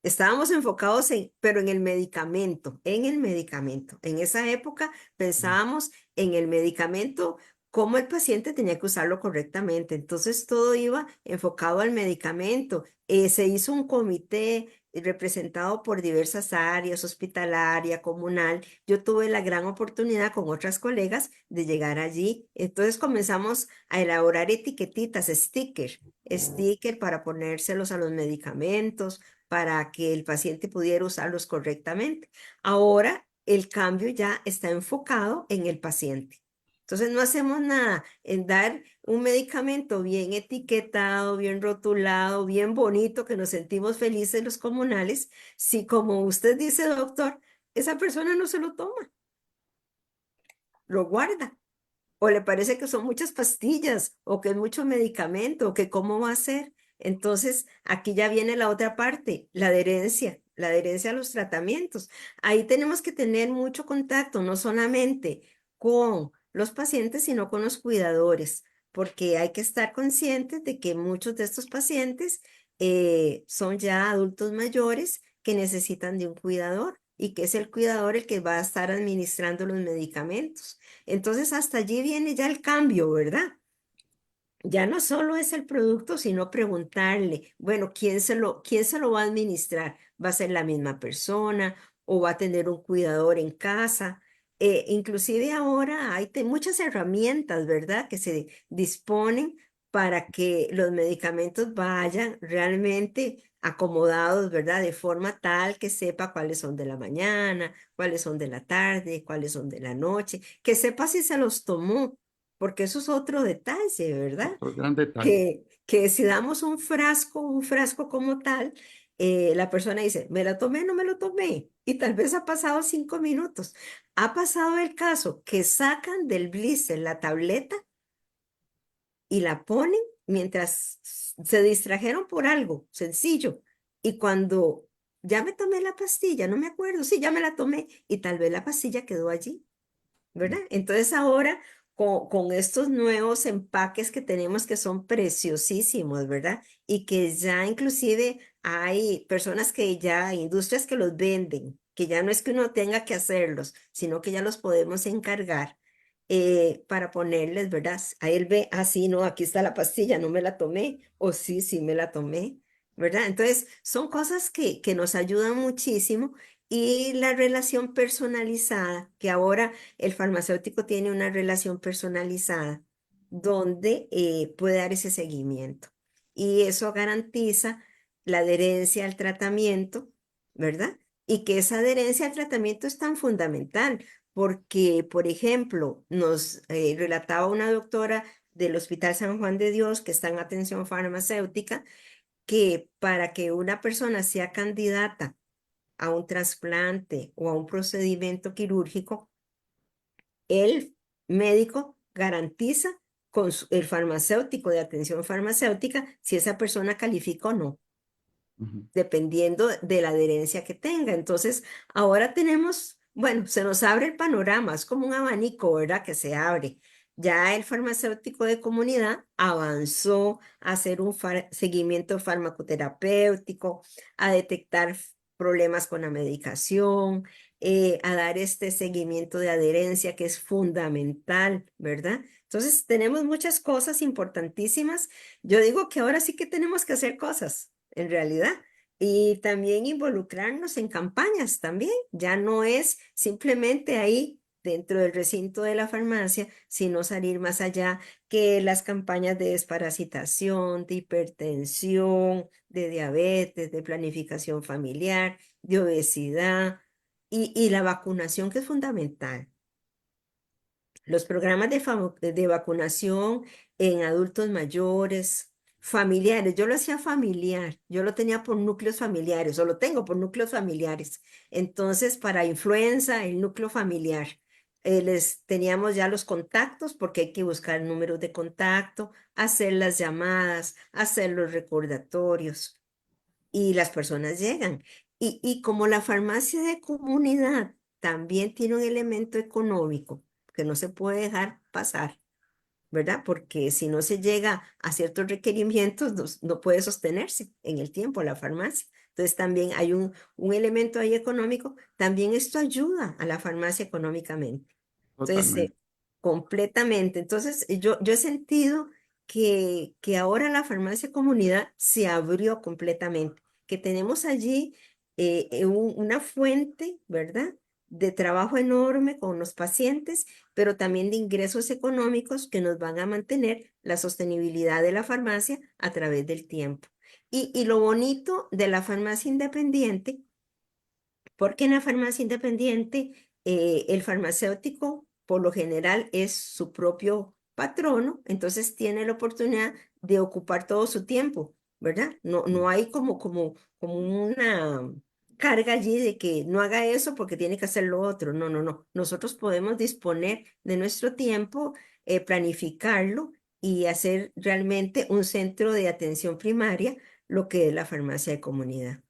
Estábamos enfocados pero en el medicamento, en el medicamento. En esa época pensábamos en el medicamento, cómo el paciente tenía que usarlo correctamente. Entonces todo iba enfocado al medicamento. Se hizo un comité representado por diversas áreas, hospitalaria, comunal. Yo tuve la gran oportunidad con otras colegas de llegar allí. Entonces comenzamos a elaborar etiquetitas, sticker para ponérselos a los medicamentos para que el paciente pudiera usarlos correctamente. Ahora el cambio ya está enfocado en el paciente. Entonces no hacemos nada en dar un medicamento bien etiquetado, bien rotulado, bien bonito, que nos sentimos felices los comunales, si como usted dice, doctor, esa persona no se lo toma, lo guarda. O le parece que son muchas pastillas o que es mucho medicamento o que cómo va a ser. Entonces, aquí ya viene la otra parte, la adherencia a los tratamientos. Ahí tenemos que tener mucho contacto, no solamente con los pacientes, sino con los cuidadores, porque hay que estar conscientes de que muchos de estos pacientes son ya adultos mayores que necesitan de un cuidador y que es el cuidador el que va a estar administrando los medicamentos. Entonces, hasta allí viene ya el cambio, ¿verdad? Ya no solo es el producto, sino preguntarle, bueno, quién se lo va a administrar? ¿Va a ser la misma persona o va a tener un cuidador en casa? Inclusive ahora hay muchas herramientas, ¿verdad? Que se disponen para que los medicamentos vayan realmente acomodados, ¿verdad? De forma tal que sepa cuáles son de la mañana, cuáles son de la tarde, cuáles son de la noche, que sepa si se los tomó porque eso es otro detalle, ¿verdad? Otro gran detalle. Que si damos un frasco como tal, la persona dice, ¿me la tomé? No me lo tomé. Y tal vez ha pasado 5 minutos. Ha pasado el caso que sacan del blister la tableta y la ponen mientras se distrajeron por algo sencillo. Y cuando ya me tomé la pastilla, no me acuerdo, sí, ya me la tomé y tal vez la pastilla quedó allí. ¿Verdad? Entonces ahora con estos nuevos empaques que tenemos que son preciosísimos, ¿verdad? Y que ya inclusive hay personas que ya, industrias que los venden, que ya no es que uno tenga que hacerlos, sino que ya los podemos encargar para ponerles, ¿verdad? Ahí él ve, ah, sí, no, aquí está la pastilla, no me la tomé, o sí, sí me la tomé, ¿verdad? Entonces son cosas que nos ayudan muchísimo y la relación personalizada, que ahora el farmacéutico tiene una relación personalizada donde puede dar ese seguimiento. Y eso garantiza la adherencia al tratamiento, ¿verdad? Y que esa adherencia al tratamiento es tan fundamental, porque, por ejemplo, nos relataba una doctora del Hospital San Juan de Dios que está en atención farmacéutica, que para que una persona sea candidata a un trasplante o a un procedimiento quirúrgico, el médico garantiza con el farmacéutico de atención farmacéutica si esa persona califica o no, dependiendo de la adherencia que tenga. Entonces, ahora tenemos, bueno, se nos abre el panorama, es como un abanico, ¿verdad? Que se abre. Ya el farmacéutico de comunidad avanzó a hacer un seguimiento farmacoterapéutico, a detectar problemas con la medicación, a dar este seguimiento de adherencia que es fundamental, ¿verdad? Entonces, tenemos muchas cosas importantísimas. Yo digo que ahora sí que tenemos que hacer cosas, en realidad. Y también involucrarnos en campañas también. Ya no es simplemente ahí dentro del recinto de la farmacia, sino salir más allá, que las campañas de desparasitación, de hipertensión, de diabetes, de planificación familiar, de obesidad y la vacunación, que es fundamental. Los programas de vacunación en adultos mayores, familiares. Yo lo hacía familiar, yo lo tenía por núcleos familiares, o lo tengo por núcleos familiares. Entonces, para influenza, el núcleo familiar. Les teníamos ya los contactos, porque hay que buscar números de contacto, hacer las llamadas, hacer los recordatorios, y las personas llegan. Y como la farmacia de comunidad también tiene un elemento económico que no se puede dejar pasar, ¿verdad? Porque si no se llega a ciertos requerimientos, no puede sostenerse en el tiempo la farmacia. Entonces también hay un elemento ahí económico, también esto ayuda a la farmacia económicamente. Entonces, Totalmente. completamente. Entonces, yo he sentido que ahora la farmacia comunidad se abrió completamente, que tenemos allí una fuente, ¿verdad? De trabajo enorme con los pacientes, pero también de ingresos económicos que nos van a mantener la sostenibilidad de la farmacia a través del tiempo. Y lo bonito de la farmacia independiente, porque en la farmacia independiente el farmacéutico por lo general es su propio patrono, entonces tiene la oportunidad de ocupar todo su tiempo, ¿verdad? No hay como una carga allí de que no haga eso porque tiene que hacer lo otro. No, no, no. Nosotros podemos disponer de nuestro tiempo, planificarlo y hacer realmente un centro de atención primaria, lo que es la farmacia de comunidad.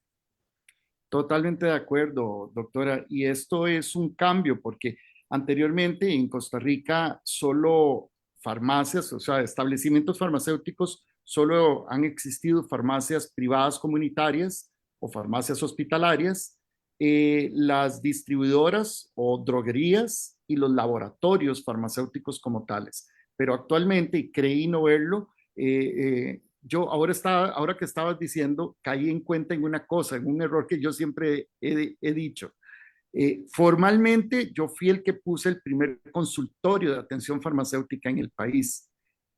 Totalmente de acuerdo, doctora. Y esto es un cambio porque anteriormente en Costa Rica solo farmacias, o sea, establecimientos farmacéuticos, solo han existido farmacias privadas comunitarias o farmacias hospitalarias, las distribuidoras o droguerías y los laboratorios farmacéuticos como tales. Pero actualmente, y creí no verlo, yo ahora que estabas diciendo, caí en cuenta en una cosa, en un error que yo siempre he dicho. Formalmente, yo fui el que puse el primer consultorio de atención farmacéutica en el país.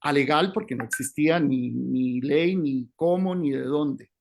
Alegal, porque no existía ni ley, ni cómo, ni de dónde.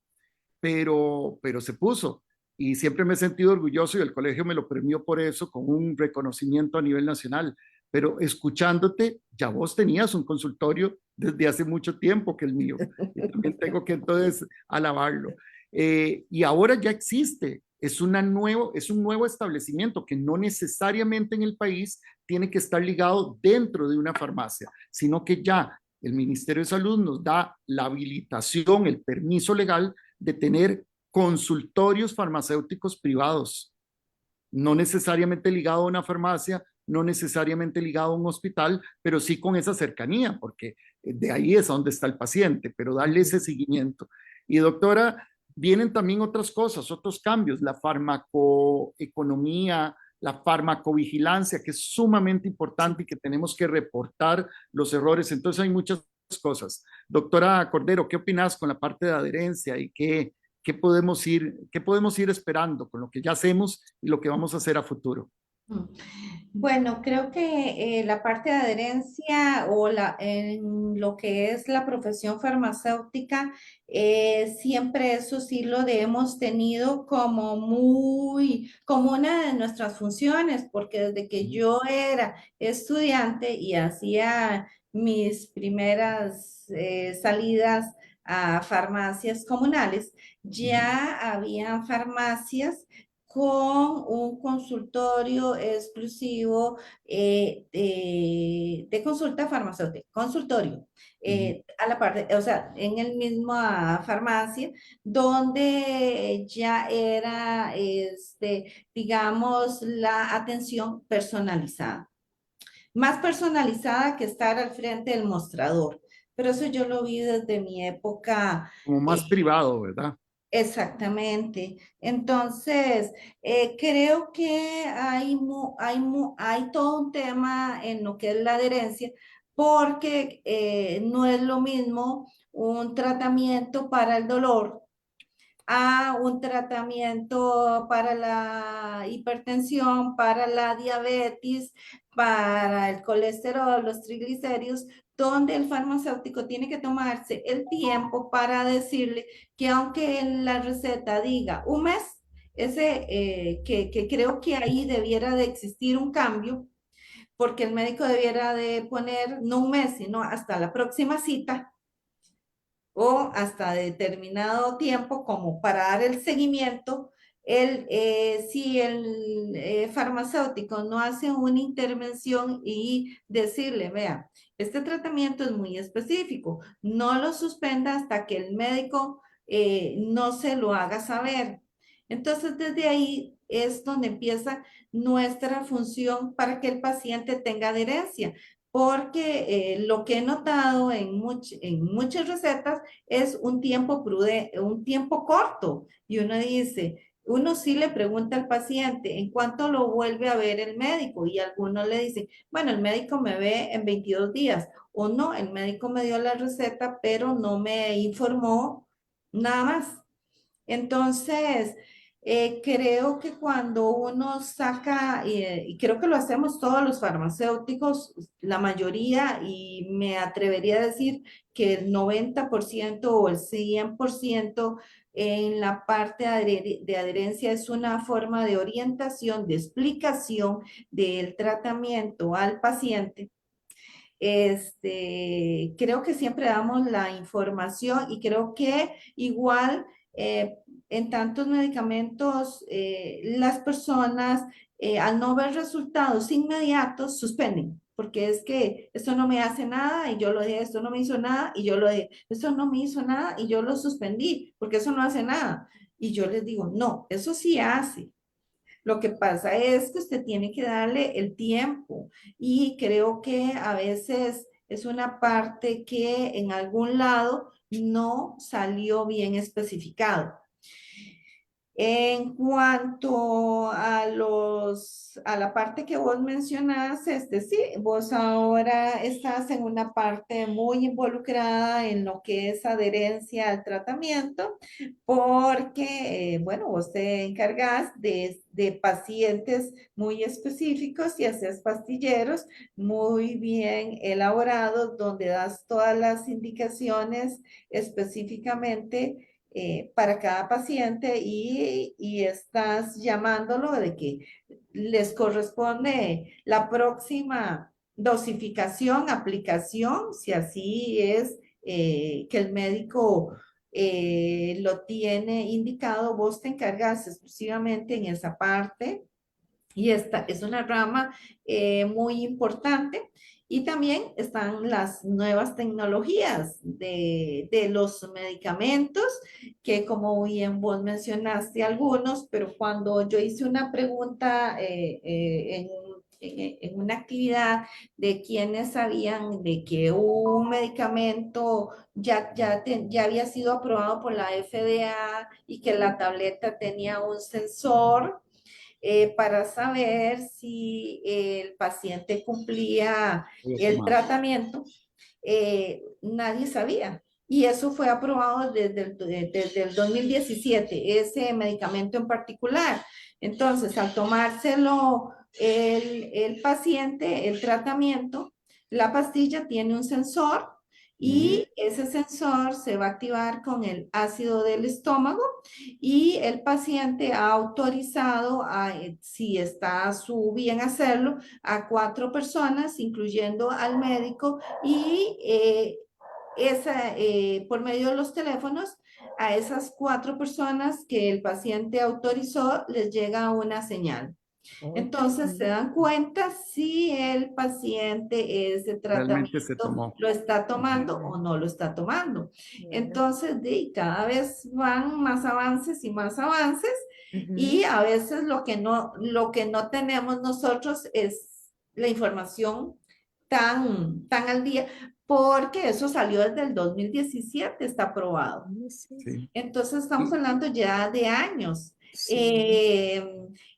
Pero se puso. Y siempre me he sentido orgulloso y el colegio me lo premió por eso, con un reconocimiento a nivel nacional. Pero escuchándote, ya vos tenías un consultorio desde hace mucho tiempo que el mío. Y también tengo que entonces alabarlo. Y ahora ya existe. Es un nuevo establecimiento que no necesariamente en el país tiene que estar ligado dentro de una farmacia, sino que ya el Ministerio de Salud nos da la habilitación, el permiso legal de tener consultorios farmacéuticos privados, no necesariamente ligado a una farmacia, no necesariamente ligado a un hospital, pero sí con esa cercanía, porque de ahí es donde está el paciente, pero darle ese seguimiento. Y doctora, vienen también otras cosas, otros cambios, la farmacoeconomía, la farmacovigilancia, que es sumamente importante y que tenemos que reportar los errores. Entonces hay muchas cosas. Doctora Cordero, ¿qué opinas con la parte de adherencia y qué podemos ir esperando con lo que ya hacemos y lo que vamos a hacer a futuro? Mm. Bueno, creo que la parte de adherencia o en lo que es la profesión farmacéutica, siempre eso sí lo hemos tenido como como una de nuestras funciones, porque desde que yo era estudiante y hacía mis primeras salidas a farmacias comunales, ya habían farmacias con un consultorio exclusivo de consulta farmacéutica, consultorio, a la parte, o sea, en el mismo farmacia, donde ya era, digamos, la atención personalizada, más personalizada que estar al frente del mostrador. Pero eso yo lo vi desde mi época. Como más privado, ¿verdad? Exactamente. Entonces, creo que hay todo un tema en lo que es la adherencia, porque no es lo mismo un tratamiento para el dolor a un tratamiento para la hipertensión, para la diabetes, para el colesterol, los triglicéridos, donde el farmacéutico tiene que tomarse el tiempo para decirle que aunque en la receta diga un mes, que creo que ahí debiera de existir un cambio, porque el médico debiera de poner no un mes, sino hasta la próxima cita, o hasta determinado tiempo como para dar el seguimiento. Si el farmacéutico no hace una intervención y decirle, vea, este tratamiento es muy específico, no lo suspenda hasta que el médico no se lo haga saber. Entonces, desde ahí es donde empieza nuestra función para que el paciente tenga adherencia, porque lo que he notado en muchas recetas es un tiempo un tiempo corto. Y uno dice, uno sí le pregunta al paciente en cuánto lo vuelve a ver el médico, y algunos le dicen, bueno, el médico me ve en 22 días, o no, el médico me dio la receta, pero no me informó nada más. Entonces, creo que cuando uno saca, y creo que lo hacemos todos los farmacéuticos, la mayoría, y me atrevería a decir que el 90% o el 100% en la parte de adherencia es una forma de orientación, de explicación del tratamiento al paciente. Creo que siempre damos la información, y creo que igual eh, en tantos medicamentos las personas al no ver resultados inmediatos suspenden, porque es que esto no me hace nada y yo lo dejé, esto no me hizo nada y yo lo dejé, esto no me hizo nada y yo lo suspendí, porque eso no hace nada. Y yo les digo, no, eso sí hace. Lo que pasa es que usted tiene que darle el tiempo, y creo que a veces es una parte que en algún lado no salió bien especificado. En cuanto a a la parte que vos mencionás, sí, vos ahora estás en una parte muy involucrada en lo que es adherencia al tratamiento, porque, bueno, vos te encargas de pacientes muy específicos y haces pastilleros muy bien elaborados, donde das todas las indicaciones específicamente para cada paciente, y estás llamándolo de que les corresponde la próxima dosificación, aplicación, si así es que el médico lo tiene indicado. Vos te encargas exclusivamente en esa parte, y esta es una rama muy importante. Y también están las nuevas tecnologías de los medicamentos, que como bien vos mencionaste algunos, pero cuando yo hice una pregunta en una actividad de quienes sabían de que un medicamento ya había sido aprobado por la FDA, y que la tableta tenía un sensor para saber si el paciente cumplía el tratamiento, nadie sabía. Y eso fue aprobado desde el 2017, ese medicamento en particular. Entonces, al tomárselo el paciente, el tratamiento, la pastilla tiene un sensor y ese sensor se va a activar con el ácido del estómago y el paciente ha autorizado, si está a su bien hacerlo, a 4 personas, incluyendo al médico y por medio de los teléfonos, a esas 4 personas que el paciente autorizó les llega una señal. Entonces se dan cuenta si el paciente ese Realmente se tratamiento tomó. lo está tomando o no lo está tomando. Entonces, cada vez van más avances y más avances y a veces lo que no tenemos nosotros es la información tan al día, porque eso salió desde el 2017, está aprobado. Sí. Entonces estamos hablando ya de años. Sí.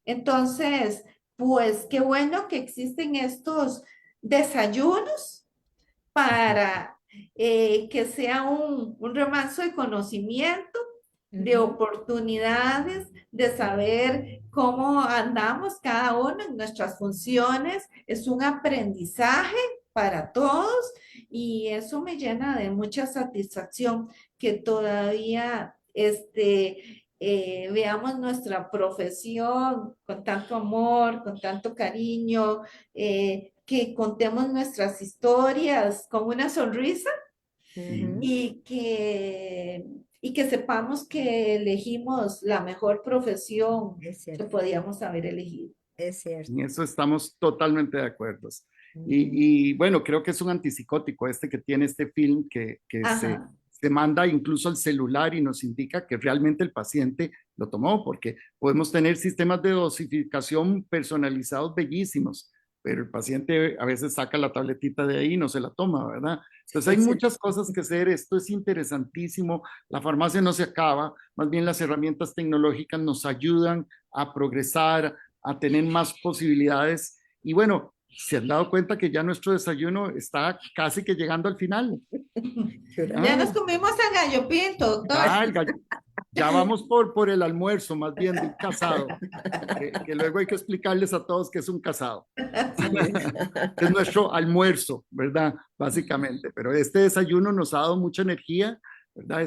Entonces, pues qué bueno que existen estos desayunos para que sea un remanso de conocimiento, de oportunidades, de saber cómo andamos cada uno en nuestras funciones. Es un aprendizaje para todos y eso me llena de mucha satisfacción que todavía veamos nuestra profesión con tanto amor, con tanto cariño, que contemos nuestras historias con una sonrisa y que sepamos que elegimos la mejor profesión Es que cierto, podíamos haber elegido. es cierto. En eso estamos totalmente de acuerdo. Ujú. Y bueno, creo que es un antipsicótico este que tiene este film que Ajá. se manda incluso al celular y nos indica que realmente el paciente lo tomó, porque podemos tener sistemas de dosificación personalizados bellísimos, pero el paciente a veces saca la tabletita de ahí y no se la toma, ¿verdad? Entonces hay Es muchas cosas que hacer, esto es interesantísimo, la farmacia no se acaba, más bien las herramientas tecnológicas nos ayudan a progresar, a tener más posibilidades. Y bueno, se han dado cuenta que ya nuestro desayuno está casi que llegando al final. Ya Ah, nos comimos el gallo pinto, doctor. ya, ya vamos por el almuerzo, más bien, de un casado, que luego hay que explicarles a todos qué es un casado. Es nuestro almuerzo, ¿verdad? Básicamente, pero este desayuno nos ha dado mucha energía, ¿verdad?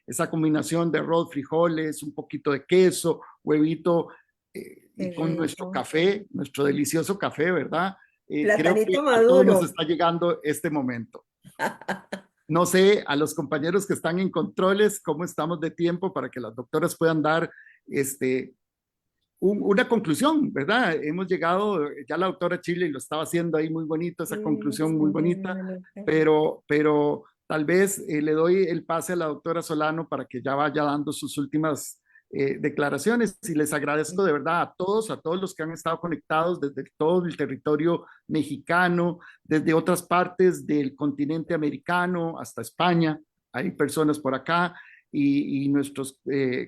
Esa combinación de arroz, frijoles, un poquito de queso, huevito, y Qué con nuestro rico. café, nuestro delicioso café, ¿verdad? Creo que Platanito a todos nos maduro. está llegando este momento. No sé, a los compañeros que están en controles, cómo estamos de tiempo para que las doctoras puedan dar una conclusión, ¿verdad? Hemos llegado, ya la doctora Chile lo estaba haciendo ahí muy bonito, esa conclusión muy bonita, pero tal vez le doy el pase a la doctora Solano para que ya vaya dando sus últimas declaraciones y les agradezco de verdad a todos los que han estado conectados desde todo el territorio mexicano, desde otras partes del continente americano hasta España, hay personas por acá y nuestros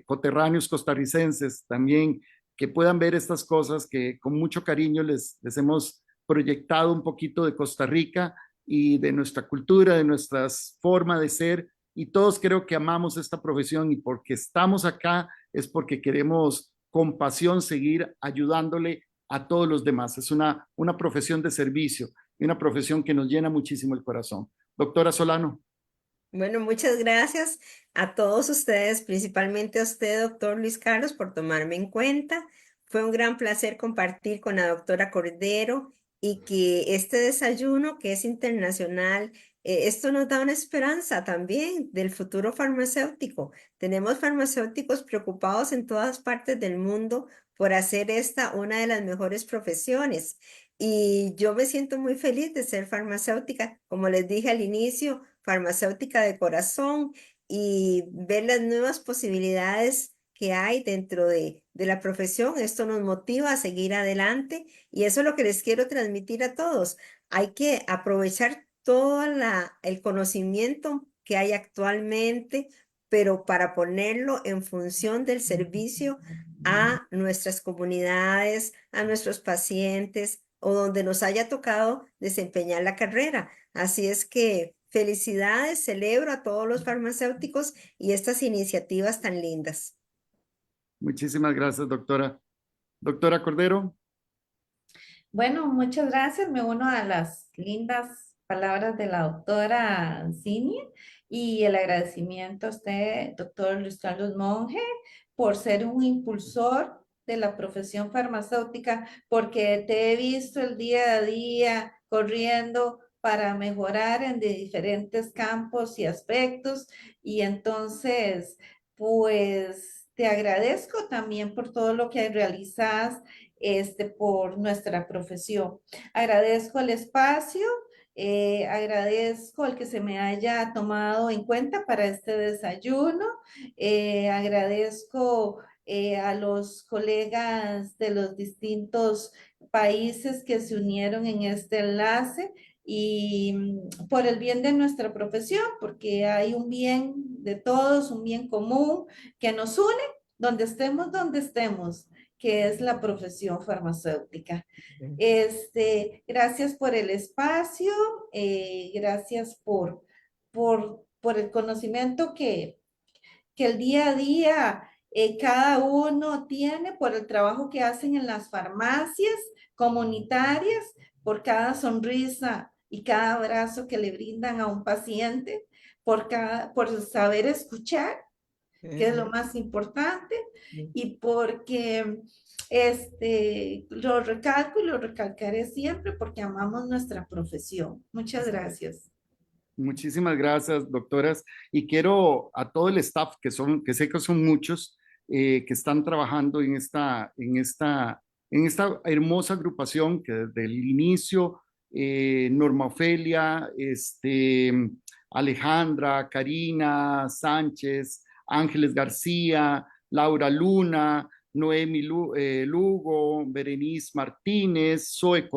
coterráneos costarricenses también que puedan ver estas cosas que con mucho cariño les hemos proyectado un poquito de Costa Rica y de nuestra cultura, de nuestra forma de ser, y todos creo que amamos esta profesión y porque estamos acá es porque queremos con pasión seguir ayudándole a todos los demás. Es una profesión de servicio y una profesión que nos llena muchísimo el corazón. Doctora Solano. Bueno, muchas gracias a todos ustedes, principalmente a usted, doctor Luis Carlos, por tomarme en cuenta. Fue un gran placer compartir con la doctora Cordero y que este desayuno, que es internacional, esto nos da una esperanza también del futuro farmacéutico. Tenemos farmacéuticos preocupados en todas partes del mundo por hacer esta una de las mejores profesiones. Y yo me siento muy feliz de ser farmacéutica. Como les dije al inicio, farmacéutica de corazón y ver las nuevas posibilidades que hay dentro de la profesión. Esto nos motiva a seguir adelante y eso es lo que les quiero transmitir a todos. Hay que aprovechar todo el conocimiento que hay actualmente, pero para ponerlo en función del servicio a nuestras comunidades, a nuestros pacientes o donde nos haya tocado desempeñar la carrera. Así es que felicidades, celebro a todos los farmacéuticos y estas iniciativas tan lindas. Muchísimas gracias, doctora. Doctora Cordero. Bueno, muchas gracias. Me uno a las lindas palabras de la doctora Cinia y el agradecimiento a usted, doctor Luis Carlos Monge, por ser un impulsor de la profesión farmacéutica, porque te he visto el día a día corriendo para mejorar en diferentes campos y aspectos. Y entonces, pues te agradezco también por todo lo que realizas por nuestra profesión. Agradezco el espacio, agradezco el que se me haya tomado en cuenta para este desayuno, agradezco a los colegas de los distintos países que se unieron en este enlace y por el bien de nuestra profesión, porque hay un bien de todos, un bien común que nos une donde estemos, que es la profesión farmacéutica. Gracias por el espacio, gracias por el conocimiento que el día a día cada uno tiene, por el trabajo que hacen en las farmacias comunitarias, por cada sonrisa y cada abrazo que le brindan a un paciente, por saber escuchar, que es lo más importante, y porque lo recalco y lo recalcaré siempre porque amamos nuestra profesión. Muchas gracias. Muchísimas gracias, doctoras. Y quiero a todo el staff, que sé que son muchos, que están trabajando en esta hermosa agrupación que desde el inicio, Norma Ofelia, Alejandra, Karina Sánchez, Ángeles García, Laura Luna, Noemi Lugo, Berenice Martínez, Zoe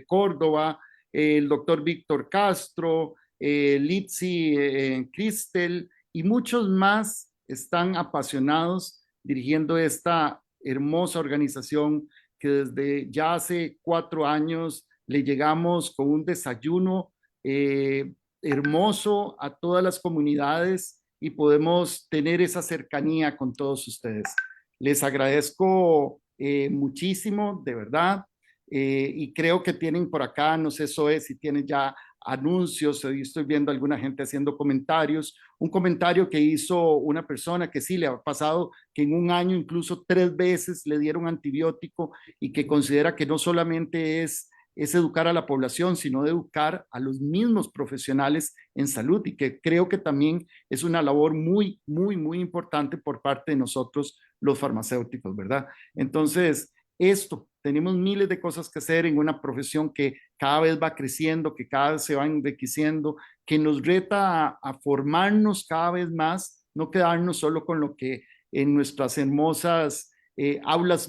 Córdoba, el doctor Víctor Castro, Litsi Cristel y muchos más están apasionados dirigiendo esta hermosa organización que desde ya hace 4 años le llegamos con un desayuno hermoso a todas las comunidades y podemos tener esa cercanía con todos ustedes. Les agradezco muchísimo, de verdad, y creo que tienen por acá, no sé, Zoe, si tienen ya anuncios, estoy viendo a alguna gente haciendo comentarios, un comentario que hizo una persona que sí le ha pasado que en un año incluso 3 veces le dieron antibiótico y que considera que no solamente es educar a la población, sino de educar a los mismos profesionales en salud y que creo que también es una labor muy, muy, muy importante por parte de nosotros los farmacéuticos, ¿verdad? Entonces, tenemos miles de cosas que hacer en una profesión que cada vez va creciendo, que cada vez se va enriqueciendo, que nos reta a formarnos cada vez más, no quedarnos solo con lo que en nuestras hermosas aulas,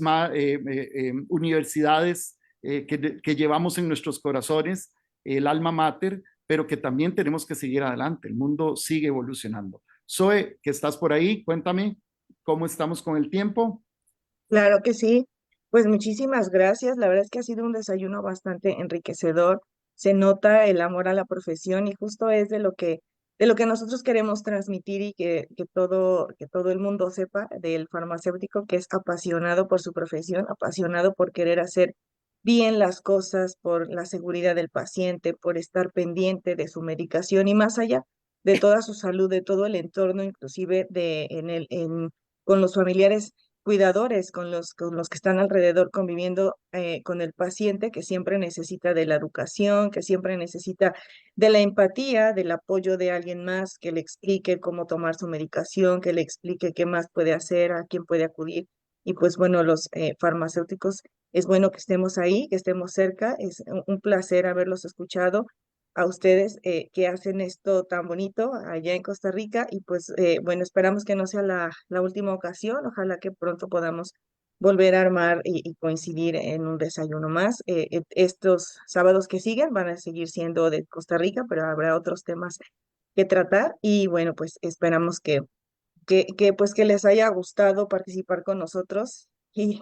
universidades que llevamos en nuestros corazones, el alma mater, pero que también tenemos que seguir adelante. El mundo sigue evolucionando. Zoe, que estás por ahí, cuéntame cómo estamos con el tiempo. Claro que sí. Pues muchísimas gracias. La verdad es que ha sido un desayuno bastante enriquecedor. Se nota el amor a la profesión y justo es de lo que nosotros queremos transmitir y que todo el mundo sepa del farmacéutico que es apasionado por su profesión, apasionado por querer hacer bien las cosas, por la seguridad del paciente, por estar pendiente de su medicación y más allá de toda su salud, de todo el entorno, inclusive con los familiares cuidadores, con los que están alrededor conviviendo con el paciente que siempre necesita de la educación, que siempre necesita de la empatía, del apoyo de alguien más que le explique cómo tomar su medicación, que le explique qué más puede hacer, a quién puede acudir. Y pues bueno, los farmacéuticos, es bueno que estemos ahí, que estemos cerca. Es un placer haberlos escuchado a ustedes que hacen esto tan bonito allá en Costa Rica y pues bueno, esperamos que no sea la última ocasión, ojalá que pronto podamos volver a armar y coincidir en un desayuno más. Estos sábados que siguen van a seguir siendo de Costa Rica, pero habrá otros temas que tratar y bueno, pues esperamos pues que les haya gustado participar con nosotros y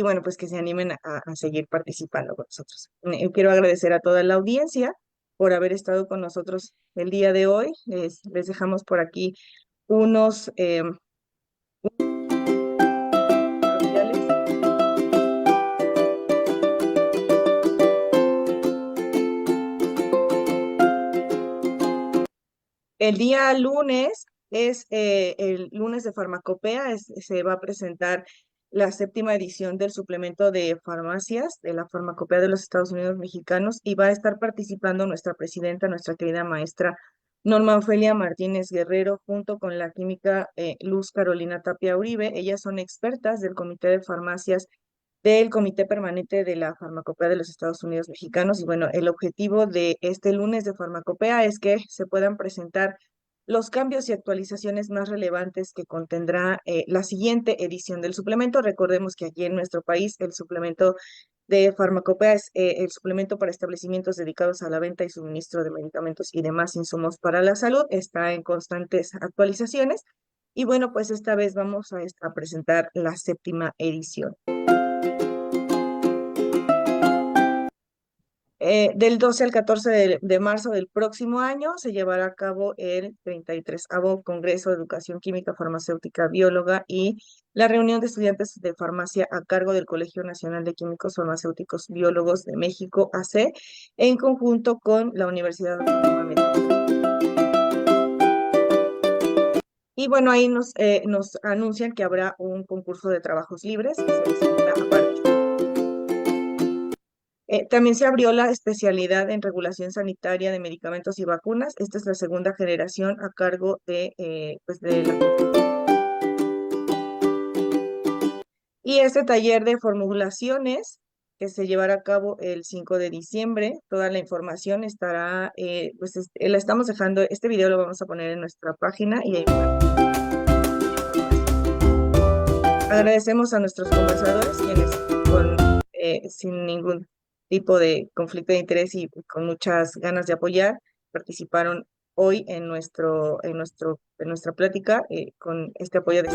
bueno, pues que se animen a seguir participando con nosotros. Quiero agradecer a toda la audiencia por haber estado con nosotros el día de hoy. Les dejamos por aquí unos parroquiales. El día lunes es el lunes de Farmacopea, se va a presentar la 7ª edición del suplemento de farmacias de la Farmacopea de los Estados Unidos Mexicanos y va a estar participando nuestra presidenta, nuestra querida maestra Norma Ofelia Martínez Guerrero, junto con la química Luz Carolina Tapia Uribe. Ellas son expertas del Comité de Farmacias del Comité Permanente de la Farmacopea de los Estados Unidos Mexicanos. Y bueno, el objetivo de este lunes de Farmacopea es que se puedan presentar los cambios y actualizaciones más relevantes que contendrá la siguiente edición del suplemento. Recordemos que aquí en nuestro país el suplemento de Farmacopea es el suplemento para establecimientos dedicados a la venta y suministro de medicamentos y demás insumos para la salud. Está en constantes actualizaciones. Y bueno, pues esta vez vamos a presentar la 7ª edición. Del 12 al 14 de marzo del próximo año se llevará a cabo el 33º Congreso de Educación Química, Farmacéutica, Bióloga y la reunión de estudiantes de farmacia a cargo del Colegio Nacional de Químicos, Farmacéuticos, Biólogos de México, AC, en conjunto con la Universidad Autónoma Metropolitana. Y bueno, ahí nos anuncian que habrá un concurso de trabajos libres que se designará aparte. También se abrió la especialidad en regulación sanitaria de medicamentos y vacunas. Esta es la 2ª generación a cargo de Y este taller de formulaciones que se llevará a cabo el 5 de diciembre. Toda la información estará, la estamos dejando, este video lo vamos a poner en nuestra página y ahí agradecemos a nuestros conversadores, quienes sin ningún tipo de conflicto de interés y con muchas ganas de apoyar, participaron hoy en nuestra plática con este apoyo de...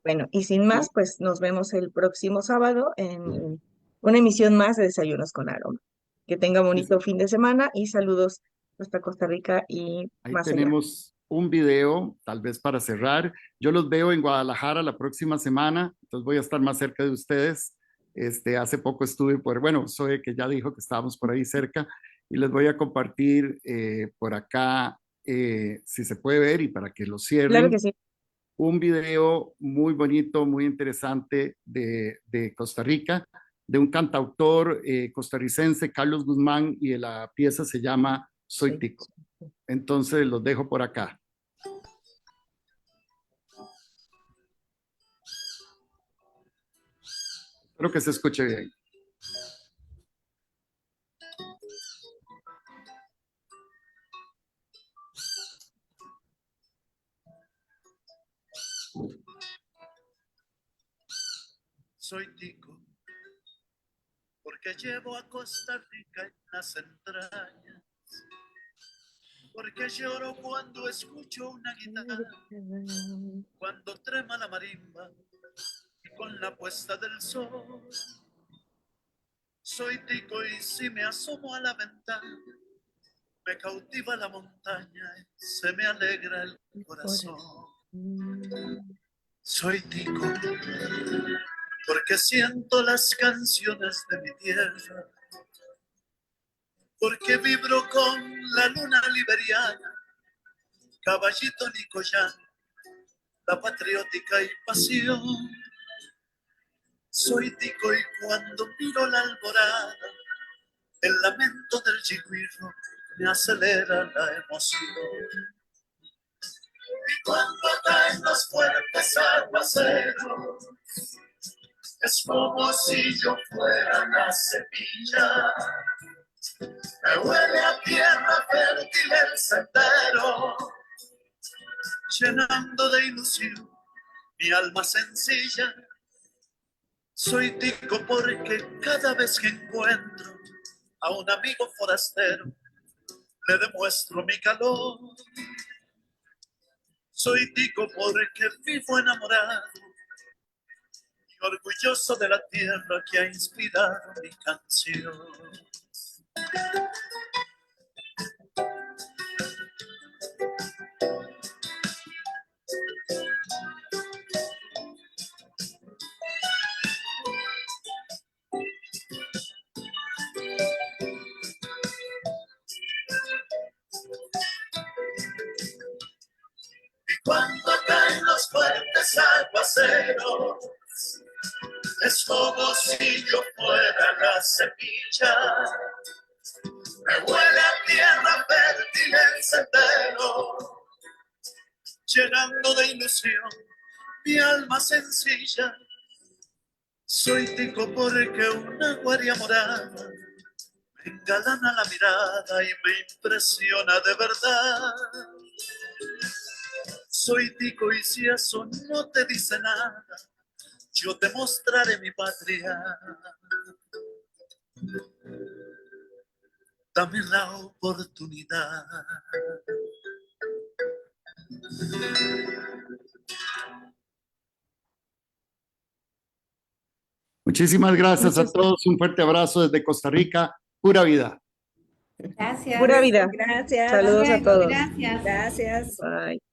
Bueno, y sin más, pues nos vemos el próximo sábado en una emisión más de Desayunos con Aroma. Que tenga bonito fin de semana y saludos hasta Costa Rica y Ahí más allá. tenemos un video, tal vez para cerrar. Yo los veo en Guadalajara la próxima semana, entonces voy a estar más cerca de ustedes. Hace poco estuve Zoe, que ya dijo que estábamos por ahí cerca, y les voy a compartir por acá, si se puede ver y para que lo cierren. Claro que sí. Un video muy bonito, muy interesante de Costa Rica, de un cantautor costarricense, Carlos Guzmán, y la pieza se llama Soy Tico. Entonces los dejo por acá. Espero que se escuche bien. Soy tico, porque llevo a Costa Rica en las entrañas, porque lloro cuando escucho una guitarra, cuando trema la marimba y con la puesta del sol. Soy tico y si me asomo a la ventana, me cautiva la montaña y se me alegra el corazón. Soy tico, porque siento las canciones de mi tierra, porque vibro con la luna liberiana, caballito nicoyano, la patriótica y pasión. Soy tico y cuando miro la alborada, el lamento del chigüiro me acelera la emoción. Y cuando caen los fuertes aguaceros, es como si yo fuera una semilla. Me huele a tierra fértil el sendero, llenando de ilusión mi alma sencilla. Soy tico porque cada vez que encuentro a un amigo forastero, le demuestro mi calor. Soy tico porque vivo enamorado y orgulloso de la tierra que ha inspirado mi canción. Cuando caen los fuertes aguaceros, es como si yo fuera la semilla. Me huele a tierra fértil el sendero, llenando de ilusión mi alma sencilla. Soy tico porque una guaria morada me engalana la mirada y me impresiona de verdad. Soy tico y si eso no te dice nada, yo te mostraré mi patria. Dame la oportunidad. Muchísimas gracias a todos. Un fuerte abrazo desde Costa Rica. Pura vida. Gracias. Pura vida. Gracias. Saludos a Luego, todos. gracias. Gracias. Bye.